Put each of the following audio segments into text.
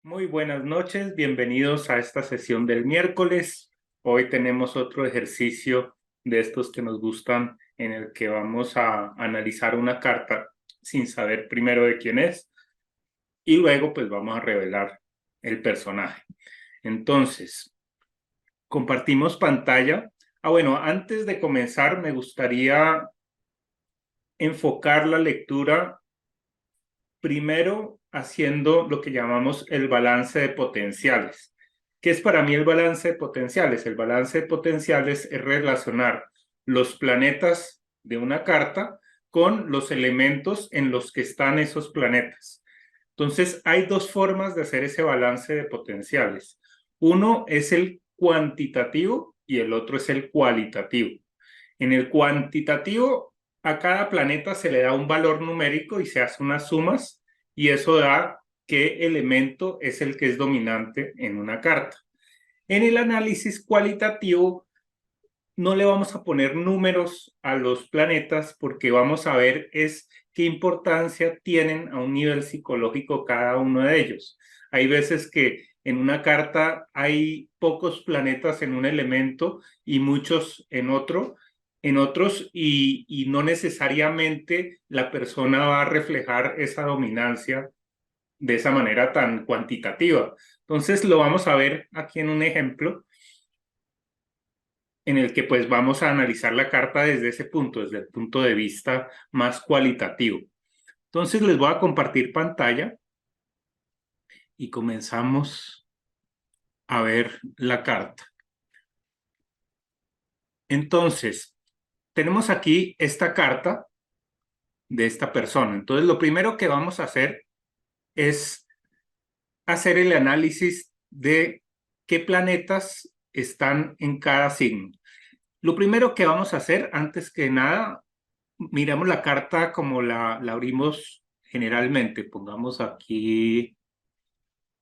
Muy buenas noches, bienvenidos a esta sesión del miércoles. Hoy tenemos otro ejercicio de estos que nos gustan en el que vamos a analizar una carta sin saber primero de quién es y luego pues vamos a revelar el personaje. Entonces, compartimos pantalla. Bueno, antes de comenzar me gustaría enfocar la lectura primero haciendo lo que llamamos el balance de potenciales. ¿Qué es para mí el balance de potenciales? El balance de potenciales es relacionar los planetas de una carta con los elementos en los que están esos planetas. Entonces, hay dos formas de hacer ese balance de potenciales. Uno es el cuantitativo y el otro es el cualitativo. En el cuantitativo, a cada planeta se le da un valor numérico y se hace unas sumas y eso da qué elemento es el que es dominante en una carta. En el análisis cualitativo no le vamos a poner números a los planetas porque vamos a ver es qué importancia tienen a un nivel psicológico cada uno de ellos. Hay veces que en una carta hay pocos planetas en un elemento y muchos en otros y no necesariamente la persona va a reflejar esa dominancia de esa manera tan cuantitativa. Entonces lo vamos a ver aquí en un ejemplo en el que pues vamos a analizar la carta desde ese punto, desde el punto de vista más cualitativo. Entonces les voy a compartir pantalla y comenzamos a ver la carta. Entonces, tenemos aquí esta carta de esta persona. Entonces, lo primero que vamos a hacer es hacer el análisis de qué planetas están en cada signo. Lo primero que vamos a hacer, antes que nada, miramos la carta como la abrimos generalmente. Pongamos aquí,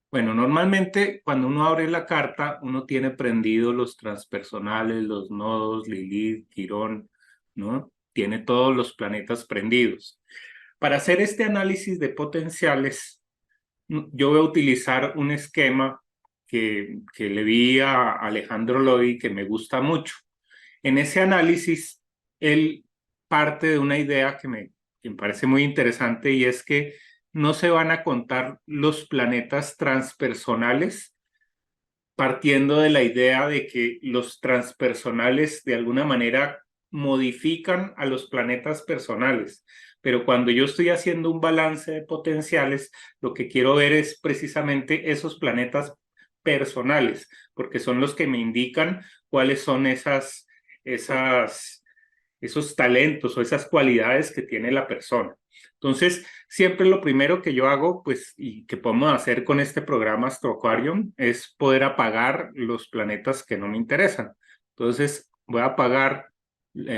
bueno, normalmente cuando uno abre la carta, uno tiene prendidos los transpersonales, los nodos, Lilith, Quirón, ¿no? Tiene todos los planetas prendidos. Para hacer este análisis de potenciales, yo voy a utilizar un esquema que le vi a Alejandro Lodi que me gusta mucho. En ese análisis, él parte de una idea que me parece muy interesante y es que no se van a contar los planetas transpersonales partiendo de la idea de que los transpersonales de alguna manera modifican a los planetas personales. Pero cuando yo estoy haciendo un balance de potenciales, lo que quiero ver es precisamente esos planetas personales, porque son los que me indican cuáles son esos talentos o esas cualidades que tiene la persona. Entonces, siempre lo primero que yo hago, pues, y que podemos hacer con este programa Astroaquarium, es poder apagar los planetas que no me interesan. Entonces, voy a apagar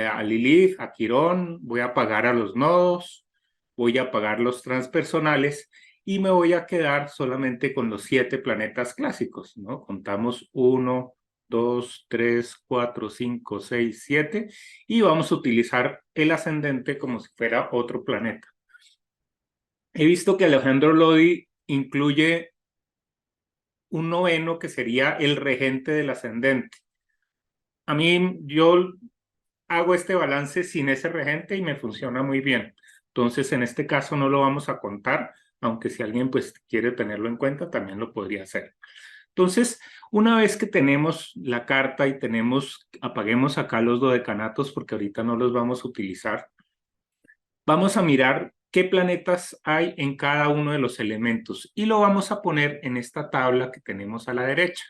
a Lilith, a Quirón, voy a apagar a los nodos, voy a apagar los transpersonales y me voy a quedar solamente con los 7 planetas clásicos, ¿no? Contamos 1, 2, 3, 4, 5, 6, 7 y vamos a utilizar el ascendente como si fuera otro planeta. He visto que Alejandro Lodi incluye un noveno que sería el regente del ascendente. A mí yo hago este balance sin ese regente y me funciona muy bien. Entonces en este caso no lo vamos a contar, aunque si alguien pues quiere tenerlo en cuenta también lo podría hacer. Entonces, una vez que tenemos la carta y apaguemos acá los dodecanatos porque ahorita no los vamos a utilizar, vamos a mirar qué planetas hay en cada uno de los elementos y lo vamos a poner en esta tabla que tenemos a la derecha.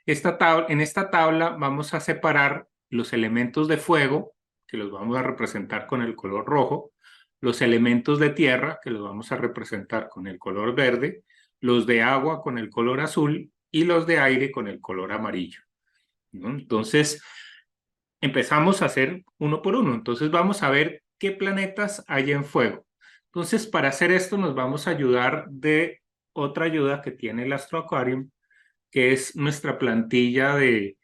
En esta tabla vamos a separar los elementos de fuego, que los vamos a representar con el color rojo, los elementos de tierra, que los vamos a representar con el color verde, los de agua con el color azul y los de aire con el color amarillo, ¿no? Entonces, empezamos a hacer uno por uno. Entonces, vamos a ver qué planetas hay en fuego. Entonces, para hacer esto nos vamos a ayudar de otra ayuda que tiene el Astro Aquarium, que es nuestra plantilla de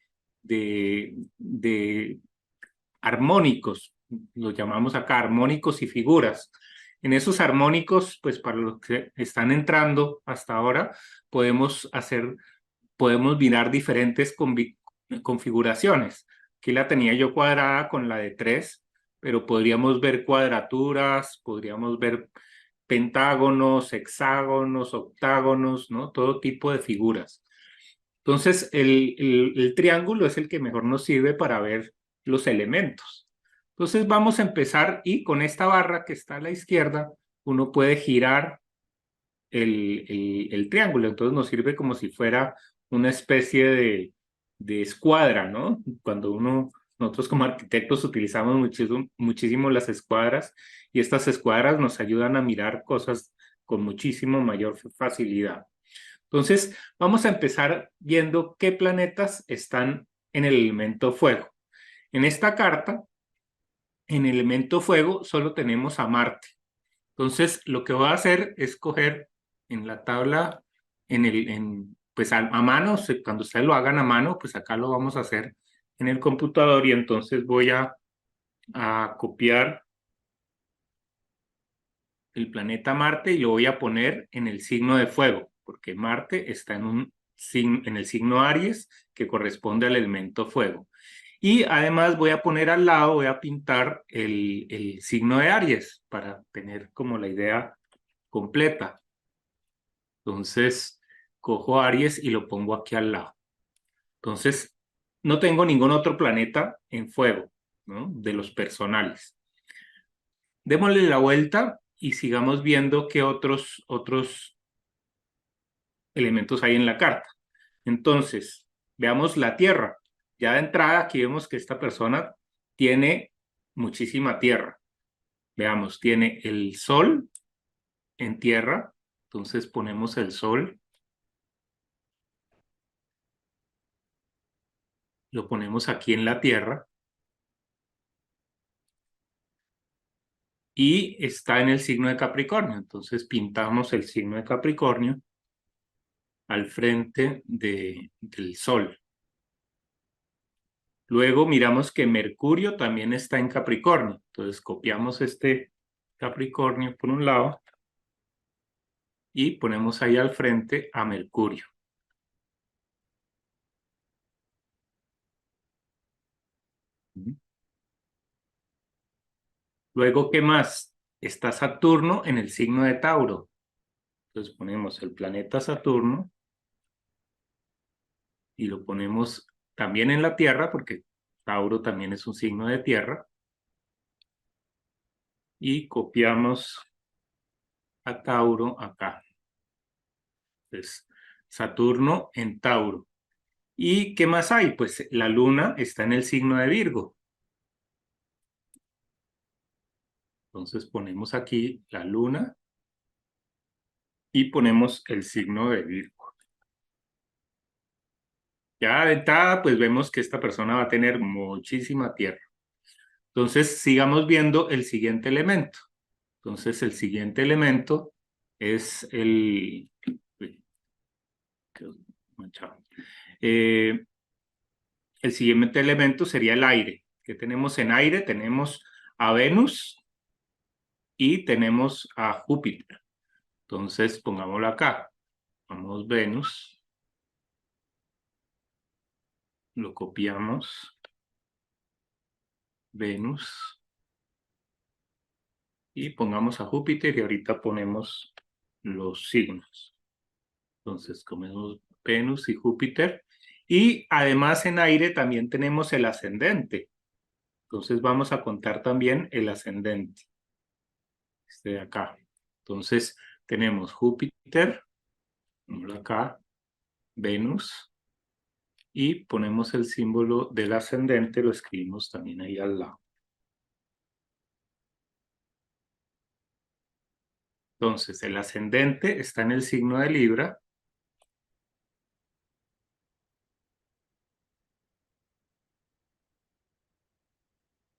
armónicos, los llamamos acá armónicos y figuras. En esos armónicos, pues para los que están entrando hasta ahora, podemos mirar diferentes configuraciones. Aquí la tenía yo cuadrada con la de 3, pero podríamos ver cuadraturas, podríamos ver pentágonos, hexágonos, octágonos, ¿no? Todo tipo de figuras. Entonces, el triángulo es el que mejor nos sirve para ver los elementos. Entonces, vamos a empezar y con esta barra que está a la izquierda, uno puede girar el triángulo. Entonces, nos sirve como si fuera una especie de escuadra, ¿no? Nosotros como arquitectos utilizamos muchísimo las escuadras y estas escuadras nos ayudan a mirar cosas con muchísimo mayor facilidad. Entonces, vamos a empezar viendo qué planetas están en el elemento fuego. En esta carta, en el elemento fuego, solo tenemos a Marte. Entonces, lo que voy a hacer es coger en la tabla, pues a mano, cuando ustedes lo hagan a mano, pues acá lo vamos a hacer en el computador y entonces voy a copiar el planeta Marte y lo voy a poner en el signo de fuego, porque Marte está en el signo Aries, que corresponde al elemento fuego. Y además voy a poner al lado, voy a pintar el signo de Aries para tener como la idea completa. Entonces, cojo Aries y lo pongo aquí al lado. Entonces, no tengo ningún otro planeta en fuego, ¿no? De los personales. Démosle la vuelta y sigamos viendo qué otros elementos hay en la carta. Entonces, veamos la Tierra. Ya de entrada aquí vemos que esta persona tiene muchísima tierra. Veamos, tiene el Sol en tierra. Entonces ponemos el Sol. Lo ponemos aquí en la Tierra. Y está en el signo de Capricornio. Entonces pintamos el signo de Capricornio al frente del Sol. Luego miramos que Mercurio también está en Capricornio. Entonces copiamos este Capricornio por un lado y ponemos ahí al frente a Mercurio. Luego, ¿qué más? Está Saturno en el signo de Tauro. Entonces ponemos el planeta Saturno y lo ponemos también en la Tierra, porque Tauro también es un signo de tierra. Y copiamos a Tauro acá. Entonces, Saturno en Tauro. ¿Y qué más hay? Pues la Luna está en el signo de Virgo. Entonces ponemos aquí la Luna y ponemos el signo de Virgo. Ya de entrada, pues vemos que esta persona va a tener muchísima tierra. Entonces, sigamos viendo el siguiente elemento. Entonces, el siguiente elemento es el siguiente elemento sería el aire. ¿Qué tenemos en aire? Tenemos a Venus y tenemos a Júpiter. Entonces, pongámoslo acá. Vamos Venus. Lo copiamos. Venus. Y pongamos a Júpiter y ahorita ponemos los signos. Entonces, comemos Venus y Júpiter. Y además en aire también tenemos el ascendente. Entonces vamos a contar también el ascendente. Este de acá. Entonces tenemos Júpiter, acá, Venus, y ponemos el símbolo del ascendente, lo escribimos también ahí al lado. Entonces el ascendente está en el signo de Libra.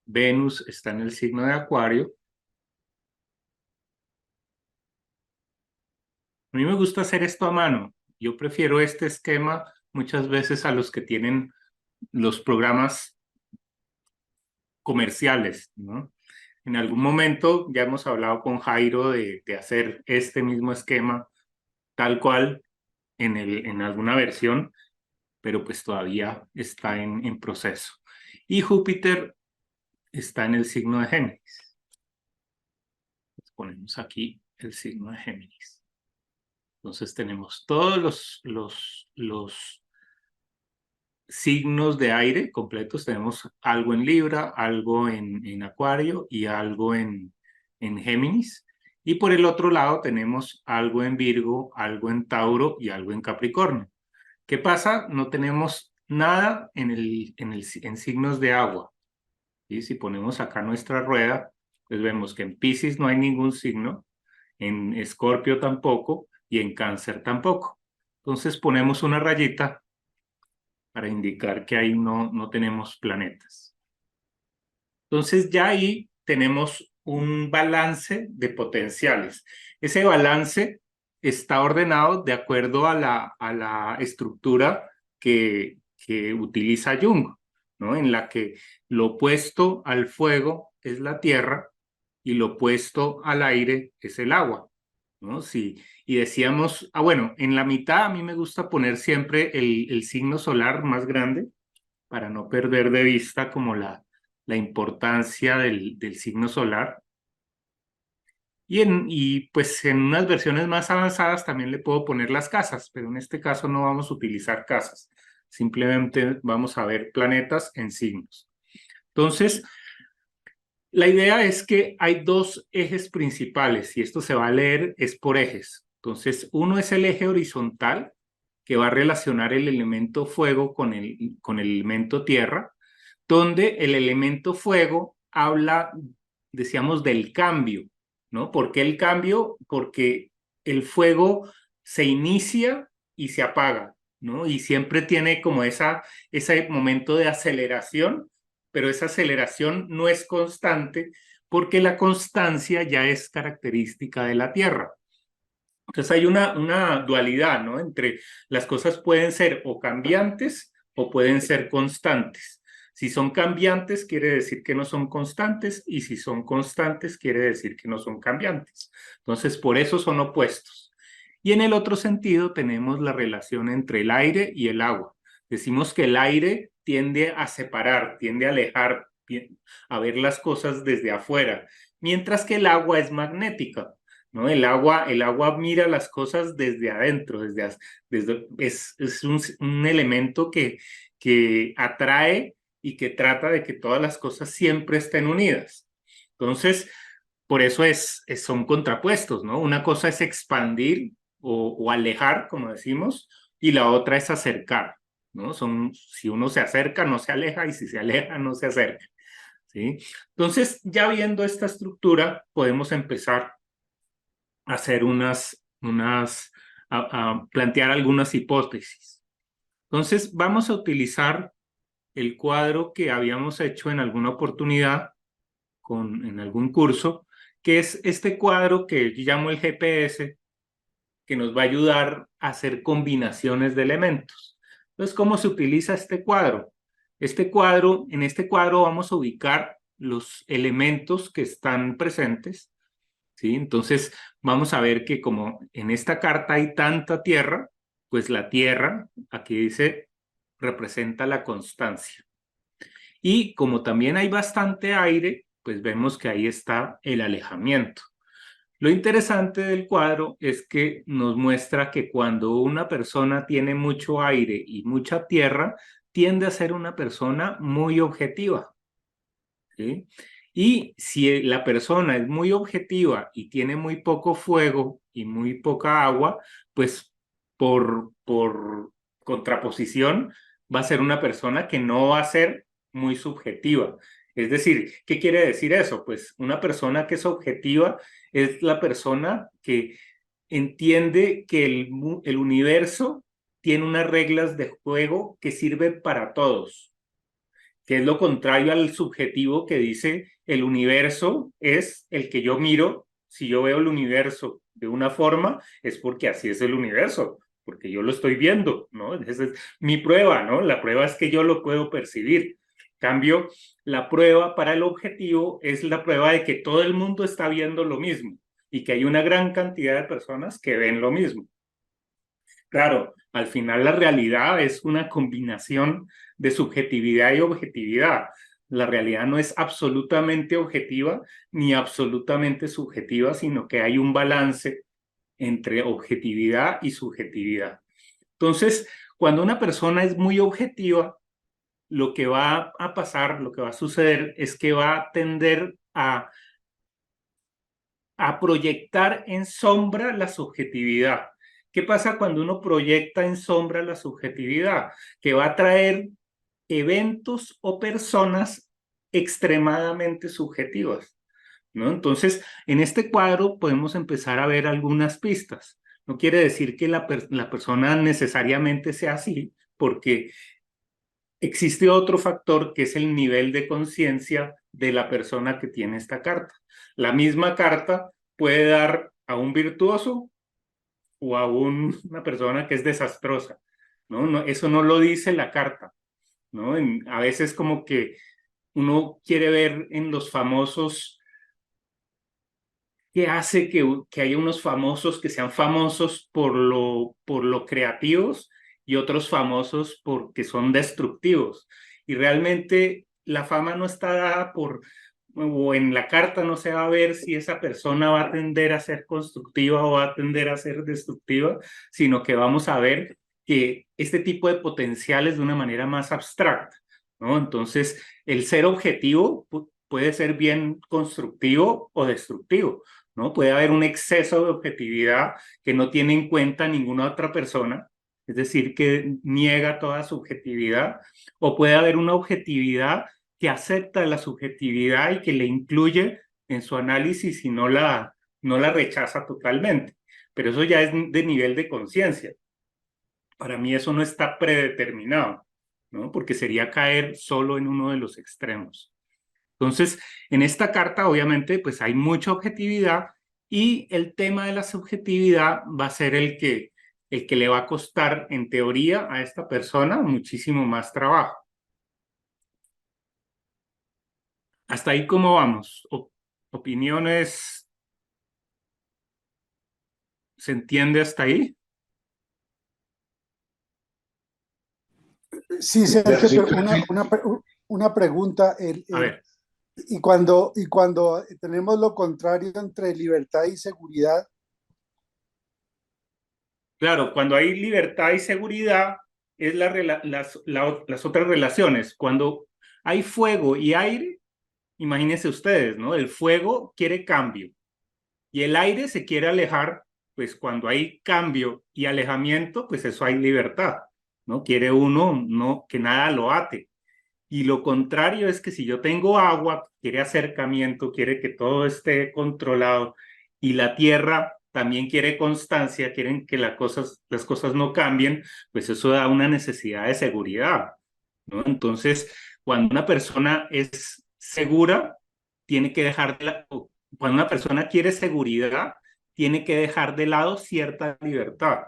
Venus está en el signo de Acuario. A mí me gusta hacer esto a mano. Yo prefiero este esquema muchas veces a los que tienen los programas comerciales, ¿no? En algún momento ya hemos hablado con Jairo de hacer este mismo esquema tal cual en alguna versión, pero pues todavía está en proceso. Y Júpiter está en el signo de Géminis. Ponemos aquí el signo de Géminis. Entonces tenemos todos los signos de aire completos. Tenemos algo en Libra, algo en Acuario y algo en Géminis. Y por el otro lado tenemos algo en Virgo, algo en Tauro y algo en Capricornio. ¿Qué pasa? No tenemos nada en signos de agua. ¿Sí? Si ponemos acá nuestra rueda, pues vemos que en Piscis no hay ningún signo, en Escorpio tampoco y en Cáncer tampoco. Entonces ponemos una rayita para indicar que ahí no tenemos planetas. Entonces ya ahí tenemos un balance de potenciales. Ese balance está ordenado de acuerdo a la estructura que utiliza Jung, ¿no? En la que lo opuesto al fuego es la tierra y lo opuesto al aire es el agua, ¿no? Sí, y decíamos, bueno, en la mitad a mí me gusta poner siempre el signo solar más grande para no perder de vista como la importancia del signo solar. Y pues en unas versiones más avanzadas también le puedo poner las casas, pero en este caso no vamos a utilizar casas, simplemente vamos a ver planetas en signos. Entonces, la idea es que hay dos ejes principales y esto se va a leer es por ejes. Entonces, uno es el eje horizontal que va a relacionar el elemento fuego con el elemento tierra, donde el elemento fuego habla, decíamos, del cambio, ¿no? ¿Por qué el cambio? Porque el fuego se inicia y se apaga, ¿no? Y siempre tiene como ese momento de aceleración, pero esa aceleración no es constante porque la constancia ya es característica de la Tierra. Entonces hay una dualidad, ¿no? Entre las cosas pueden ser o cambiantes o pueden ser constantes. Si son cambiantes, quiere decir que no son constantes, y si son constantes, quiere decir que no son cambiantes. Entonces, por eso son opuestos. Y en el otro sentido, tenemos la relación entre el aire y el agua. Decimos que el aire tiende a separar, tiende a alejar, a ver las cosas desde afuera, mientras que el agua es magnética, ¿no? El agua mira las cosas desde adentro, es un elemento que atrae y que trata de que todas las cosas siempre estén unidas. Entonces, por eso son contrapuestos, ¿no? Una cosa es expandir o alejar, como decimos, y la otra es acercar, ¿no? Si uno se acerca, no se aleja, y si se aleja, no se acerca, ¿sí? Entonces, ya viendo esta estructura, podemos empezar a hacer a plantear algunas hipótesis. Entonces, vamos a utilizar el cuadro que habíamos hecho en alguna oportunidad en algún curso, que es este cuadro que yo llamo el GPS, que nos va a ayudar a hacer combinaciones de elementos. Entonces, ¿cómo se utiliza este cuadro? En este cuadro vamos a ubicar los elementos que están presentes, ¿sí? Entonces, vamos a ver que como en esta carta hay tanta tierra, pues la tierra, aquí dice, representa la constancia. Y como también hay bastante aire, pues vemos que ahí está el alejamiento. Lo interesante del cuadro es que nos muestra que cuando una persona tiene mucho aire y mucha tierra, tiende a ser una persona muy objetiva, ¿sí? Y si la persona es muy objetiva y tiene muy poco fuego y muy poca agua, pues por contraposición va a ser una persona que no va a ser muy subjetiva. Es decir, ¿qué quiere decir eso? Pues una persona que es objetiva es la persona que entiende que el universo tiene unas reglas de juego que sirven para todos, que es lo contrario al subjetivo que dice el universo es el que yo miro. Si yo veo el universo de una forma, es porque así es el universo, porque yo lo estoy viendo, ¿no? Esa es mi prueba, ¿no? La prueba es que yo lo puedo percibir. Cambio, la prueba para el objetivo es la prueba de que todo el mundo está viendo lo mismo y que hay una gran cantidad de personas que ven lo mismo. Claro, al final la realidad es una combinación de subjetividad y objetividad. La realidad no es absolutamente objetiva ni absolutamente subjetiva, sino que hay un balance entre objetividad y subjetividad. Entonces, cuando una persona es muy objetiva, lo que va a pasar, lo que va a suceder es que va a tender a proyectar en sombra la subjetividad. ¿Qué pasa cuando uno proyecta en sombra la subjetividad? Que va a traer eventos o personas extremadamente subjetivas, ¿no? Entonces, en este cuadro podemos empezar a ver algunas pistas. No quiere decir que la persona necesariamente sea así, porque existe otro factor que es el nivel de conciencia de la persona que tiene esta carta. La misma carta puede dar a un virtuoso o a una persona que es desastrosa, ¿no? Eso no lo dice la carta, ¿no? A veces como que uno quiere ver en los famosos qué hace que haya unos famosos que sean famosos por lo creativos y otros famosos porque son destructivos. Y realmente la fama no está dada o en la carta no se va a ver si esa persona va a tender a ser constructiva o va a tender a ser destructiva, sino que vamos a ver que este tipo de potenciales de una manera más abstracta, ¿no? Entonces, el ser objetivo puede ser bien constructivo o destructivo, ¿no? Puede haber un exceso de objetividad que no tiene en cuenta ninguna otra persona, es decir, que niega toda subjetividad, o puede haber una objetividad que acepta la subjetividad y que le incluye en su análisis y no la rechaza totalmente. Pero eso ya es de nivel de conciencia. Para mí eso no está predeterminado, ¿no? Porque sería caer solo en uno de los extremos. Entonces, en esta carta, obviamente, pues hay mucha objetividad y el tema de la subjetividad va a ser el que le va a costar, en teoría, a esta persona muchísimo más trabajo. Hasta ahí, ¿cómo vamos? ¿Opiniones? ¿Se entiende hasta ahí? Sí, Sergio, pero una pregunta. A ver, Y cuando tenemos lo contrario entre libertad y seguridad, claro, cuando hay libertad y seguridad, es las otras relaciones. Cuando hay fuego y aire, imagínense ustedes, ¿no? El fuego quiere cambio y el aire se quiere alejar, pues cuando hay cambio y alejamiento, pues eso hay libertad, ¿no? Quiere uno no que nada lo ate. Y lo contrario es que si yo tengo agua, quiere acercamiento, quiere que todo esté controlado y la tierra también quiere constancia, quieren que las cosas no cambien, pues eso da una necesidad de seguridad, ¿no? Entonces, cuando una persona es segura, tiene que cuando una persona quiere seguridad, tiene que dejar de lado cierta libertad.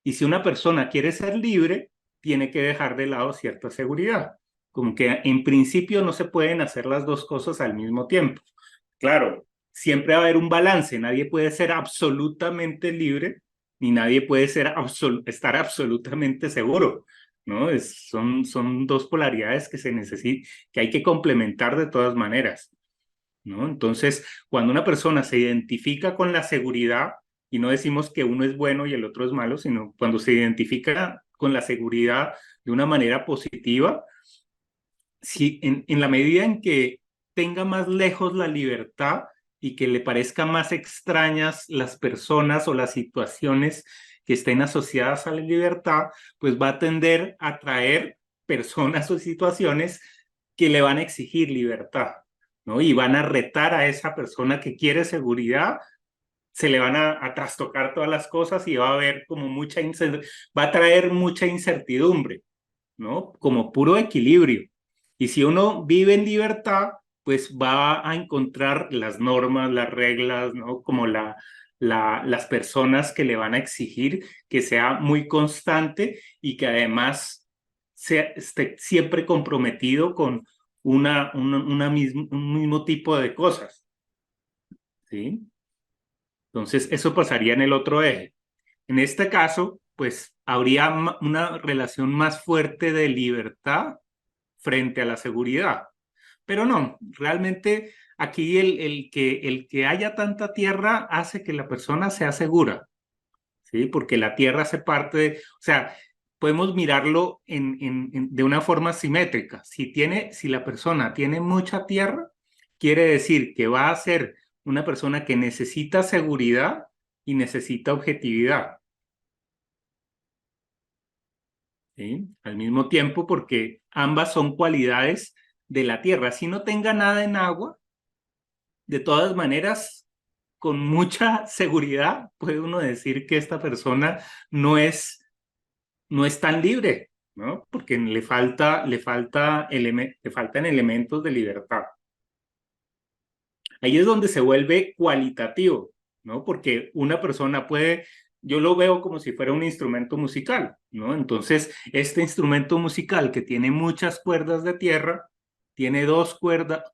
Y si una persona quiere ser libre, tiene que dejar de lado cierta seguridad. Como que en principio no se pueden hacer las dos cosas al mismo tiempo. Claro, siempre va a haber un balance, nadie puede ser absolutamente libre, ni nadie puede estar absolutamente seguro, ¿no? Son dos polaridades que hay que complementar de todas maneras, ¿no? Entonces, cuando una persona se identifica con la seguridad, y no decimos que uno es bueno y el otro es malo, sino cuando se identifica con la seguridad de una manera positiva, si en la medida en que tenga más lejos la libertad y que le parezca más extrañas las personas o las situaciones que estén asociadas a la libertad, pues va a tender a atraer personas o situaciones que le van a exigir libertad, ¿no? Y van a retar a esa persona que quiere seguridad, se le van a trastocar todas las cosas y va a haber como va a traer mucha incertidumbre, ¿no? Como puro equilibrio. Y si uno vive en libertad, pues va a encontrar las normas, las reglas, ¿no? Como las personas que le van a exigir que sea muy constante y que además esté siempre comprometido un mismo tipo de cosas, ¿sí? Entonces, eso pasaría en el otro eje. En este caso, pues habría una relación más fuerte de libertad frente a la seguridad. Pero no, realmente aquí el que haya tanta tierra hace que la persona sea segura, ¿sí? Porque la tierra hace parte de, o sea, podemos mirarlo de una forma simétrica. Si la persona tiene mucha tierra, quiere decir que va a ser una persona que necesita seguridad y necesita objetividad, ¿sí? Al mismo tiempo, porque ambas son cualidades de la tierra. Si no tenga nada en agua, de todas maneras, con mucha seguridad puede uno decir que esta persona no es, no es tan libre, ¿no? Porque le faltan elementos de libertad. Ahí es donde se vuelve cualitativo, ¿no? Porque una persona puede, yo lo veo como si fuera un instrumento musical, ¿no? Entonces, este instrumento musical que tiene muchas cuerdas de tierra, tiene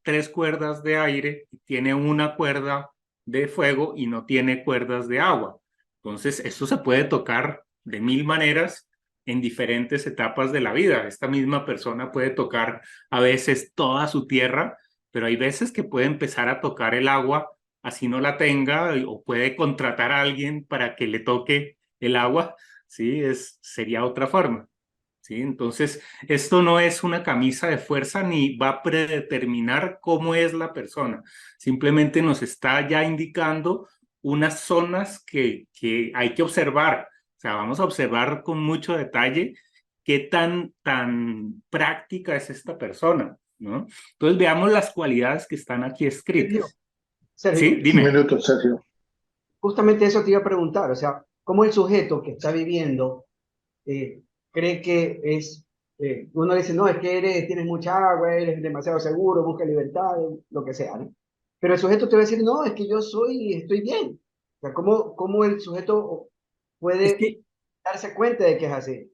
tres cuerdas de aire, tiene una cuerda de fuego y no tiene cuerdas de agua. Entonces, esto se puede tocar de mil maneras en diferentes etapas de la vida. Esta misma persona puede tocar a veces toda su tierra, pero hay veces que puede empezar a tocar el agua así no la tenga, o puede contratar a alguien para que le toque el agua, ¿sí? Sería otra forma, ¿sí? Entonces, esto no es una camisa de fuerza ni va a predeterminar cómo es la persona, simplemente nos está ya indicando unas zonas que hay que observar, o sea, vamos a observar con mucho detalle qué tan práctica es esta persona, ¿no? Entonces veamos las cualidades que están aquí Sergio, escritas. Sergio, Sí, Un dime. minuto, Sergio. justamente eso te iba a preguntar, o sea, ¿cómo el sujeto que está viviendo cree que es, uno dice, no, es que tienes mucha agua, eres demasiado seguro, busca libertad, lo que sea, ¿no? Pero el sujeto te va a decir, no, es que estoy bien. O sea, ¿cómo el sujeto Es puede que, darse cuenta de que es así?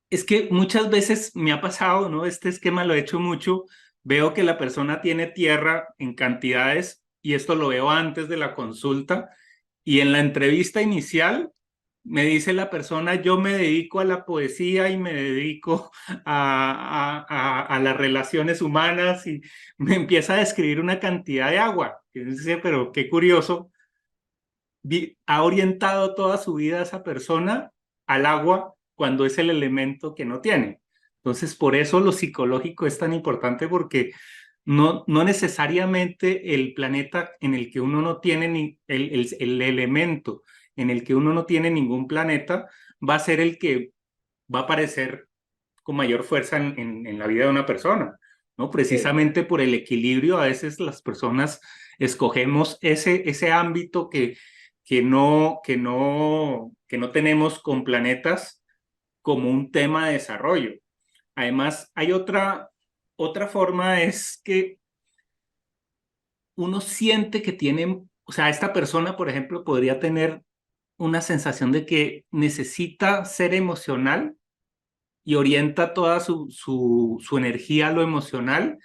es que muchas veces me ha pasado, ¿no? Este esquema lo he hecho mucho. Veo que la persona tiene tierra en cantidades y esto lo veo antes de la consulta y en la entrevista inicial me dice la persona, yo me dedico a la poesía y me dedico a las relaciones humanas y me empieza a describir una cantidad de agua. Y dice, pero qué curioso, ha orientado toda su vida esa persona al agua cuando es el elemento que no tiene. Entonces, por eso lo psicológico es tan importante porque no necesariamente el planeta en el que uno no tiene ni el elemento en el que uno no tiene ningún planeta va a ser el que va a aparecer con mayor fuerza en la vida de una persona, ¿no? Sí. Precisamente por el equilibrio, a veces las personas escogemos ese ámbito que no tenemos con planetas como un tema de desarrollo. Además, hay otra forma, es que uno siente que tiene, o sea, esta persona, por ejemplo, podría tener una sensación de que necesita ser emocional y orienta toda su energía a lo emocional,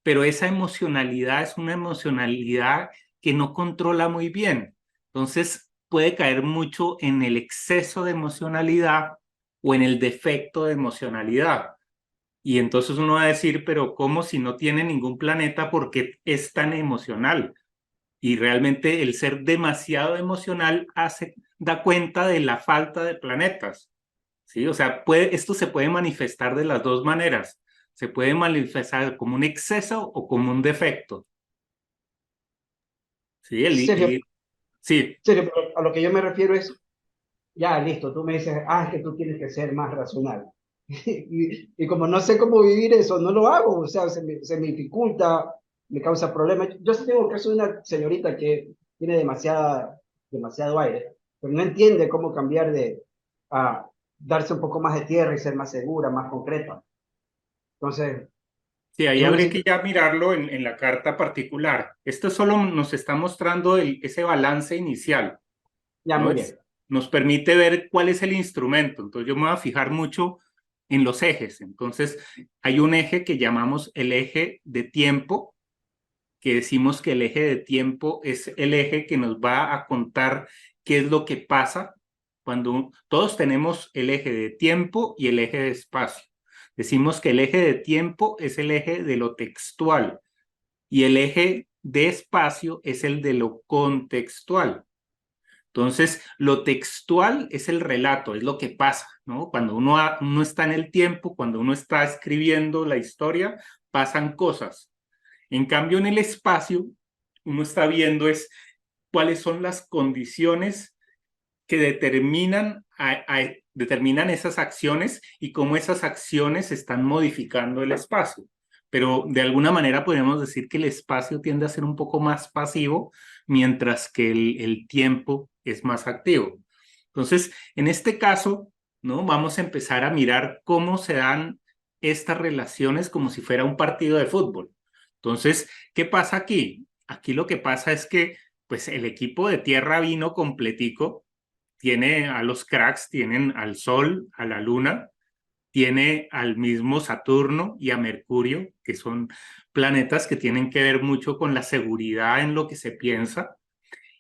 pero esa emocionalidad es una emocionalidad que no controla muy bien. Entonces puede caer mucho en el exceso de emocionalidad o en el defecto de emocionalidad. Y entonces uno va a decir, pero ¿cómo si no tiene ningún planeta, por qué es tan emocional? Y realmente el ser demasiado emocional da cuenta de la falta de planetas. ¿Sí? O sea, esto se puede manifestar de las dos maneras. Se puede manifestar como un exceso o como un defecto. ¿Sí? Sergio, Sí, Sergio, pero a lo que yo me refiero es, ya, listo, tú me dices, es que tú tienes que ser más racional. Y como no sé cómo vivir eso, no lo hago, o sea, se me dificulta, me causa problemas. Yo sí tengo un caso de una señorita que tiene demasiado aire, pero no entiende cómo cambiar a darse un poco más de tierra y ser más segura, más concreta. Entonces, sí, ahí es una habría que situación, ya mirarlo en la carta particular. Esto solo nos está mostrando ese balance inicial, ya, ¿no? muy bien. Nos permite ver cuál es el instrumento. Entonces yo me voy a fijar mucho en los ejes. Entonces, hay un eje que llamamos el eje de tiempo, que decimos que el eje de tiempo es el eje que nos va a contar qué es lo que pasa cuando todos tenemos el eje de tiempo y el eje de espacio. Decimos que el eje de tiempo es el eje de lo textual y el eje de espacio es el de lo contextual. Entonces, lo textual es el relato, es lo que pasa, ¿no? Cuando uno está en el tiempo, cuando uno está escribiendo la historia, pasan cosas. En cambio, en el espacio, uno está viendo es cuáles son las condiciones que determinan esas acciones y cómo esas acciones están modificando el espacio. Pero de alguna manera podemos decir que el espacio tiende a ser un poco más pasivo, mientras que el tiempo es más activo. Entonces, en este caso, ¿no? Vamos a empezar a mirar cómo se dan estas relaciones como si fuera un partido de fútbol. Entonces, ¿qué pasa aquí? Aquí lo que pasa es que pues el equipo de tierra vino completico, tiene a los cracks, tienen al Sol, a la Luna, tiene al mismo Saturno y a Mercurio, que son planetas que tienen que ver mucho con la seguridad en lo que se piensa.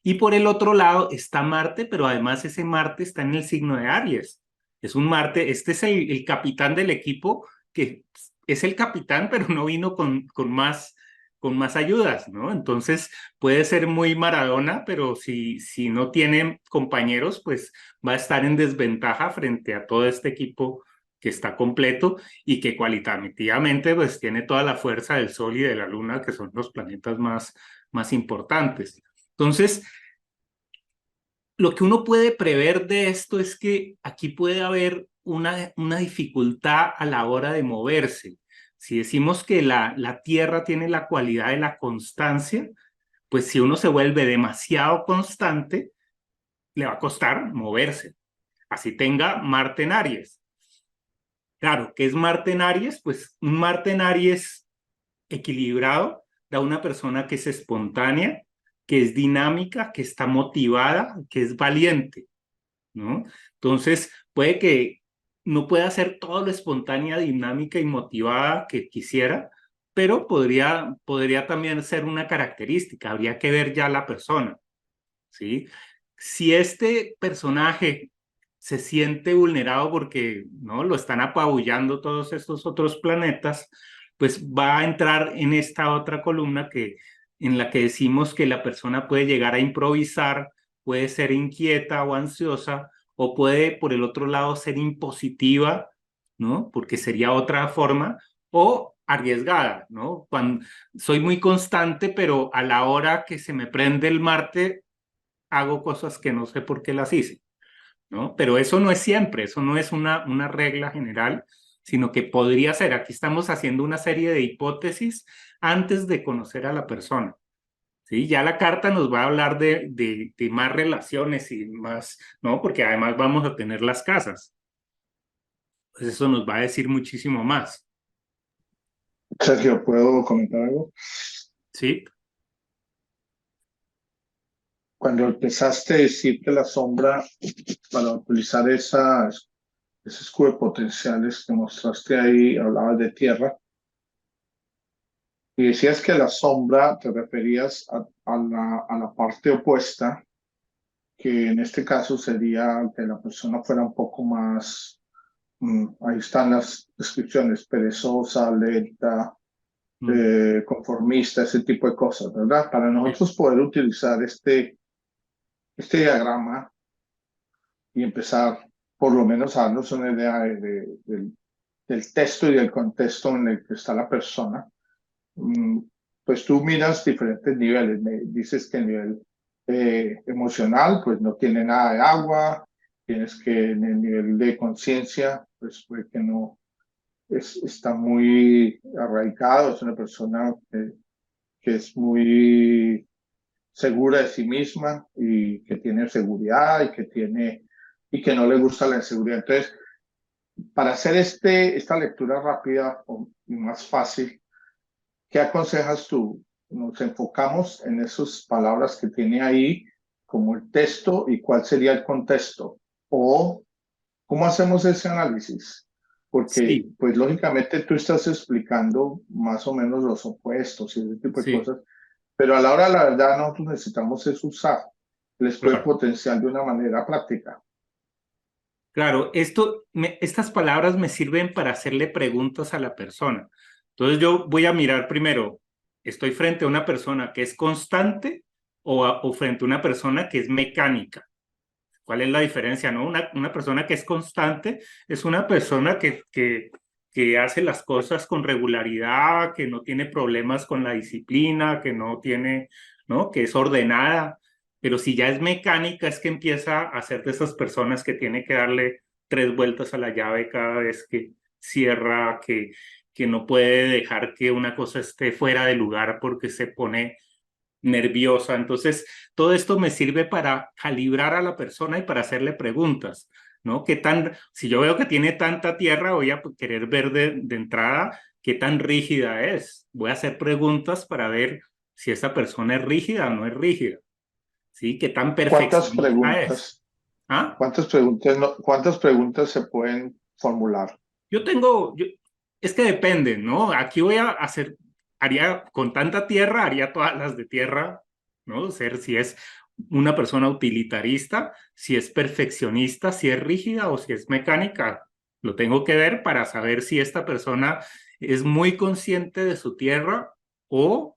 Y por el otro lado está Marte, pero además ese Marte está en el signo de Aries. Es un Marte, este es el capitán del equipo, que es el capitán, pero no vino con más ayudas, ¿no? Entonces puede ser muy Maradona, pero si no tiene compañeros, pues va a estar en desventaja frente a todo este equipo que está completo y que cualitativamente pues tiene toda la fuerza del Sol y de la Luna, que son los planetas más importantes. Entonces, lo que uno puede prever de esto es que aquí puede haber una dificultad a la hora de moverse. Si decimos que la Tierra tiene la cualidad de la constancia, pues si uno se vuelve demasiado constante, le va a costar moverse. Así tenga Marte en Aries. Claro, ¿qué es Marte en Aries? Pues un Marte en Aries equilibrado da una persona que es espontánea, que es dinámica, que está motivada, que es valiente, ¿no? Entonces, puede que no pueda ser todo lo espontánea, dinámica y motivada que quisiera, pero podría también ser una característica, habría que ver ya la persona, ¿sí? Si este personaje se siente vulnerado porque no lo están apabullando todos estos otros planetas, pues va a entrar en esta otra columna en la que decimos que la persona puede llegar a improvisar, puede ser inquieta o ansiosa, o puede por el otro lado ser impositiva, ¿no? Porque sería otra forma, o arriesgada, ¿no? Cuando soy muy constante, pero a la hora que se me prende el Marte, hago cosas que no sé por qué las hice, ¿no? Pero eso no es siempre, eso no es una regla general, sino que podría ser. Aquí estamos haciendo una serie de hipótesis antes de conocer a la persona, ¿sí? Ya la carta nos va a hablar de más relaciones y más, ¿no? Porque además vamos a tener las casas. Pues eso nos va a decir muchísimo más, Sergio, ¿puedo comentar algo? ¿sí? Cuando empezaste a decir que la sombra, para utilizar ese escudo de potenciales que mostraste ahí, hablabas de tierra, y decías que la sombra te referías a la parte opuesta, que en este caso sería que la persona fuera un poco más, ahí están las descripciones, perezosa, lenta, conformista, ese tipo de cosas, ¿verdad? Para nosotros poder utilizar este diagrama y empezar por lo menos a darnos una idea del texto y del contexto en el que está la persona, pues tú miras diferentes niveles. Me dices que el nivel emocional, pues no tiene nada de agua, tienes que en el nivel de conciencia, pues puede que no, está muy arraigado, es una persona que es muy segura de sí misma y que tiene seguridad y que no le gusta la inseguridad. Entonces, para hacer esta lectura rápida y más fácil, ¿qué aconsejas tú? Nos enfocamos en esas palabras que tiene ahí como el texto y cuál sería el contexto. O, ¿cómo hacemos ese análisis? porque Sí, pues lógicamente tú estás explicando más o menos los opuestos y ese tipo de sí, cosas, pero a la hora de la verdad nosotros necesitamos es usar el espejo claro. potencial de una manera práctica. Claro, estas palabras me sirven para hacerle preguntas a la persona. Entonces yo voy a mirar primero, ¿estoy frente a una persona que es constante o frente a una persona que es mecánica? ¿Cuál es la diferencia, no? Una persona que es constante es una persona que hace las cosas con regularidad, que no tiene problemas con la disciplina, que no tiene, ¿no? Que es ordenada. Pero si ya es mecánica, es que empieza a ser de esas personas que tiene que darle 3 vueltas a la llave cada vez que cierra, que no puede dejar que una cosa esté fuera de lugar porque se pone nerviosa. Entonces, todo esto me sirve para calibrar a la persona y para hacerle preguntas, ¿no? Si yo veo que tiene tanta tierra, voy a querer ver de entrada qué tan rígida es. Voy a hacer preguntas para ver si esa persona es rígida o no es rígida, ¿sí? Qué tan ¿Cuántas perfeccionista es. preguntas, ¿Ah? cuántas preguntas se pueden formular? Yo tengo, yo, es que depende, ¿no? Aquí voy a hacer, haría con tanta tierra, haría todas las de tierra, ¿no? Ser si es una persona utilitarista, si es perfeccionista, si es rígida o si es mecánica. Lo tengo que ver para saber si esta persona es muy consciente de su tierra o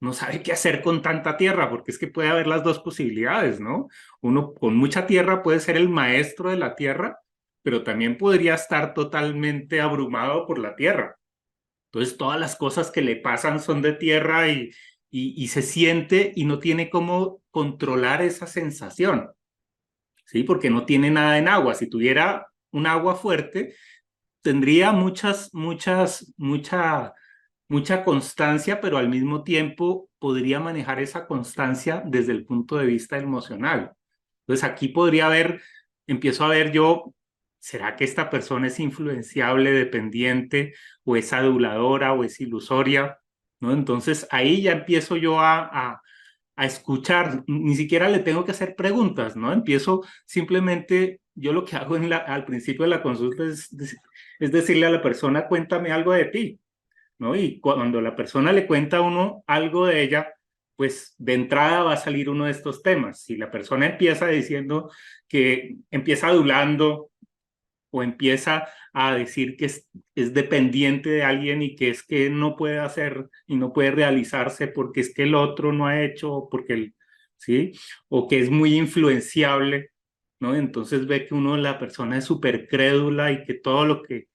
no sabe qué hacer con tanta tierra, porque es que puede haber las dos posibilidades, ¿no? Uno con mucha tierra puede ser el maestro de la tierra, pero también podría estar totalmente abrumado por la tierra. Entonces todas las cosas que le pasan son de tierra y se siente y no tiene cómo controlar esa sensación, ¿sí? Porque no tiene nada en agua. Si tuviera un agua fuerte, tendría mucha constancia, pero al mismo tiempo podría manejar esa constancia desde el punto de vista emocional. Entonces aquí podría haber, empiezo a ver yo, ¿será que esta persona es influenciable, dependiente, o es aduladora, o es ilusoria? ¿No? Entonces ahí ya empiezo yo a escuchar, ni siquiera le tengo que hacer preguntas, ¿no? Empiezo simplemente, yo lo que hago al principio de la consulta es decirle a la persona, cuéntame algo de ti, ¿no? Y cuando la persona le cuenta a uno algo de ella, pues de entrada va a salir uno de estos temas. Si la persona empieza diciendo que empieza adulando o empieza a decir que es dependiente de alguien y que es que no puede hacer y no puede realizarse porque es que el otro no ha hecho, porque ¿sí? O que es muy influenciable, ¿no? Entonces ve que la persona es súper crédula y que todo lo que,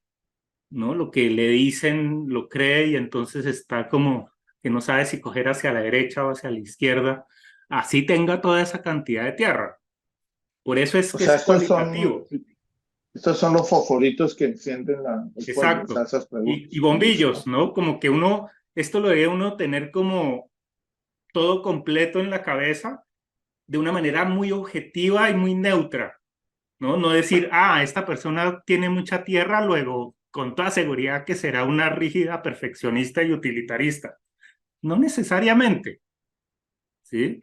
¿no? Lo que le dicen lo cree y entonces está como que no sabe si coger hacia la derecha o hacia la izquierda, así tenga toda esa cantidad de tierra. Por eso es O que sea, es cualitativo. estos son los fosforitos que encienden el fuego, o sea, Exacto. esas Y preguntas. bombillos, Listo. ¿no? Como que esto lo debe uno tener como todo completo en la cabeza de una manera muy objetiva y muy neutra, ¿no? No decir, esta persona tiene mucha tierra, luego con toda seguridad que será una rígida perfeccionista y utilitarista. No necesariamente, ¿sí?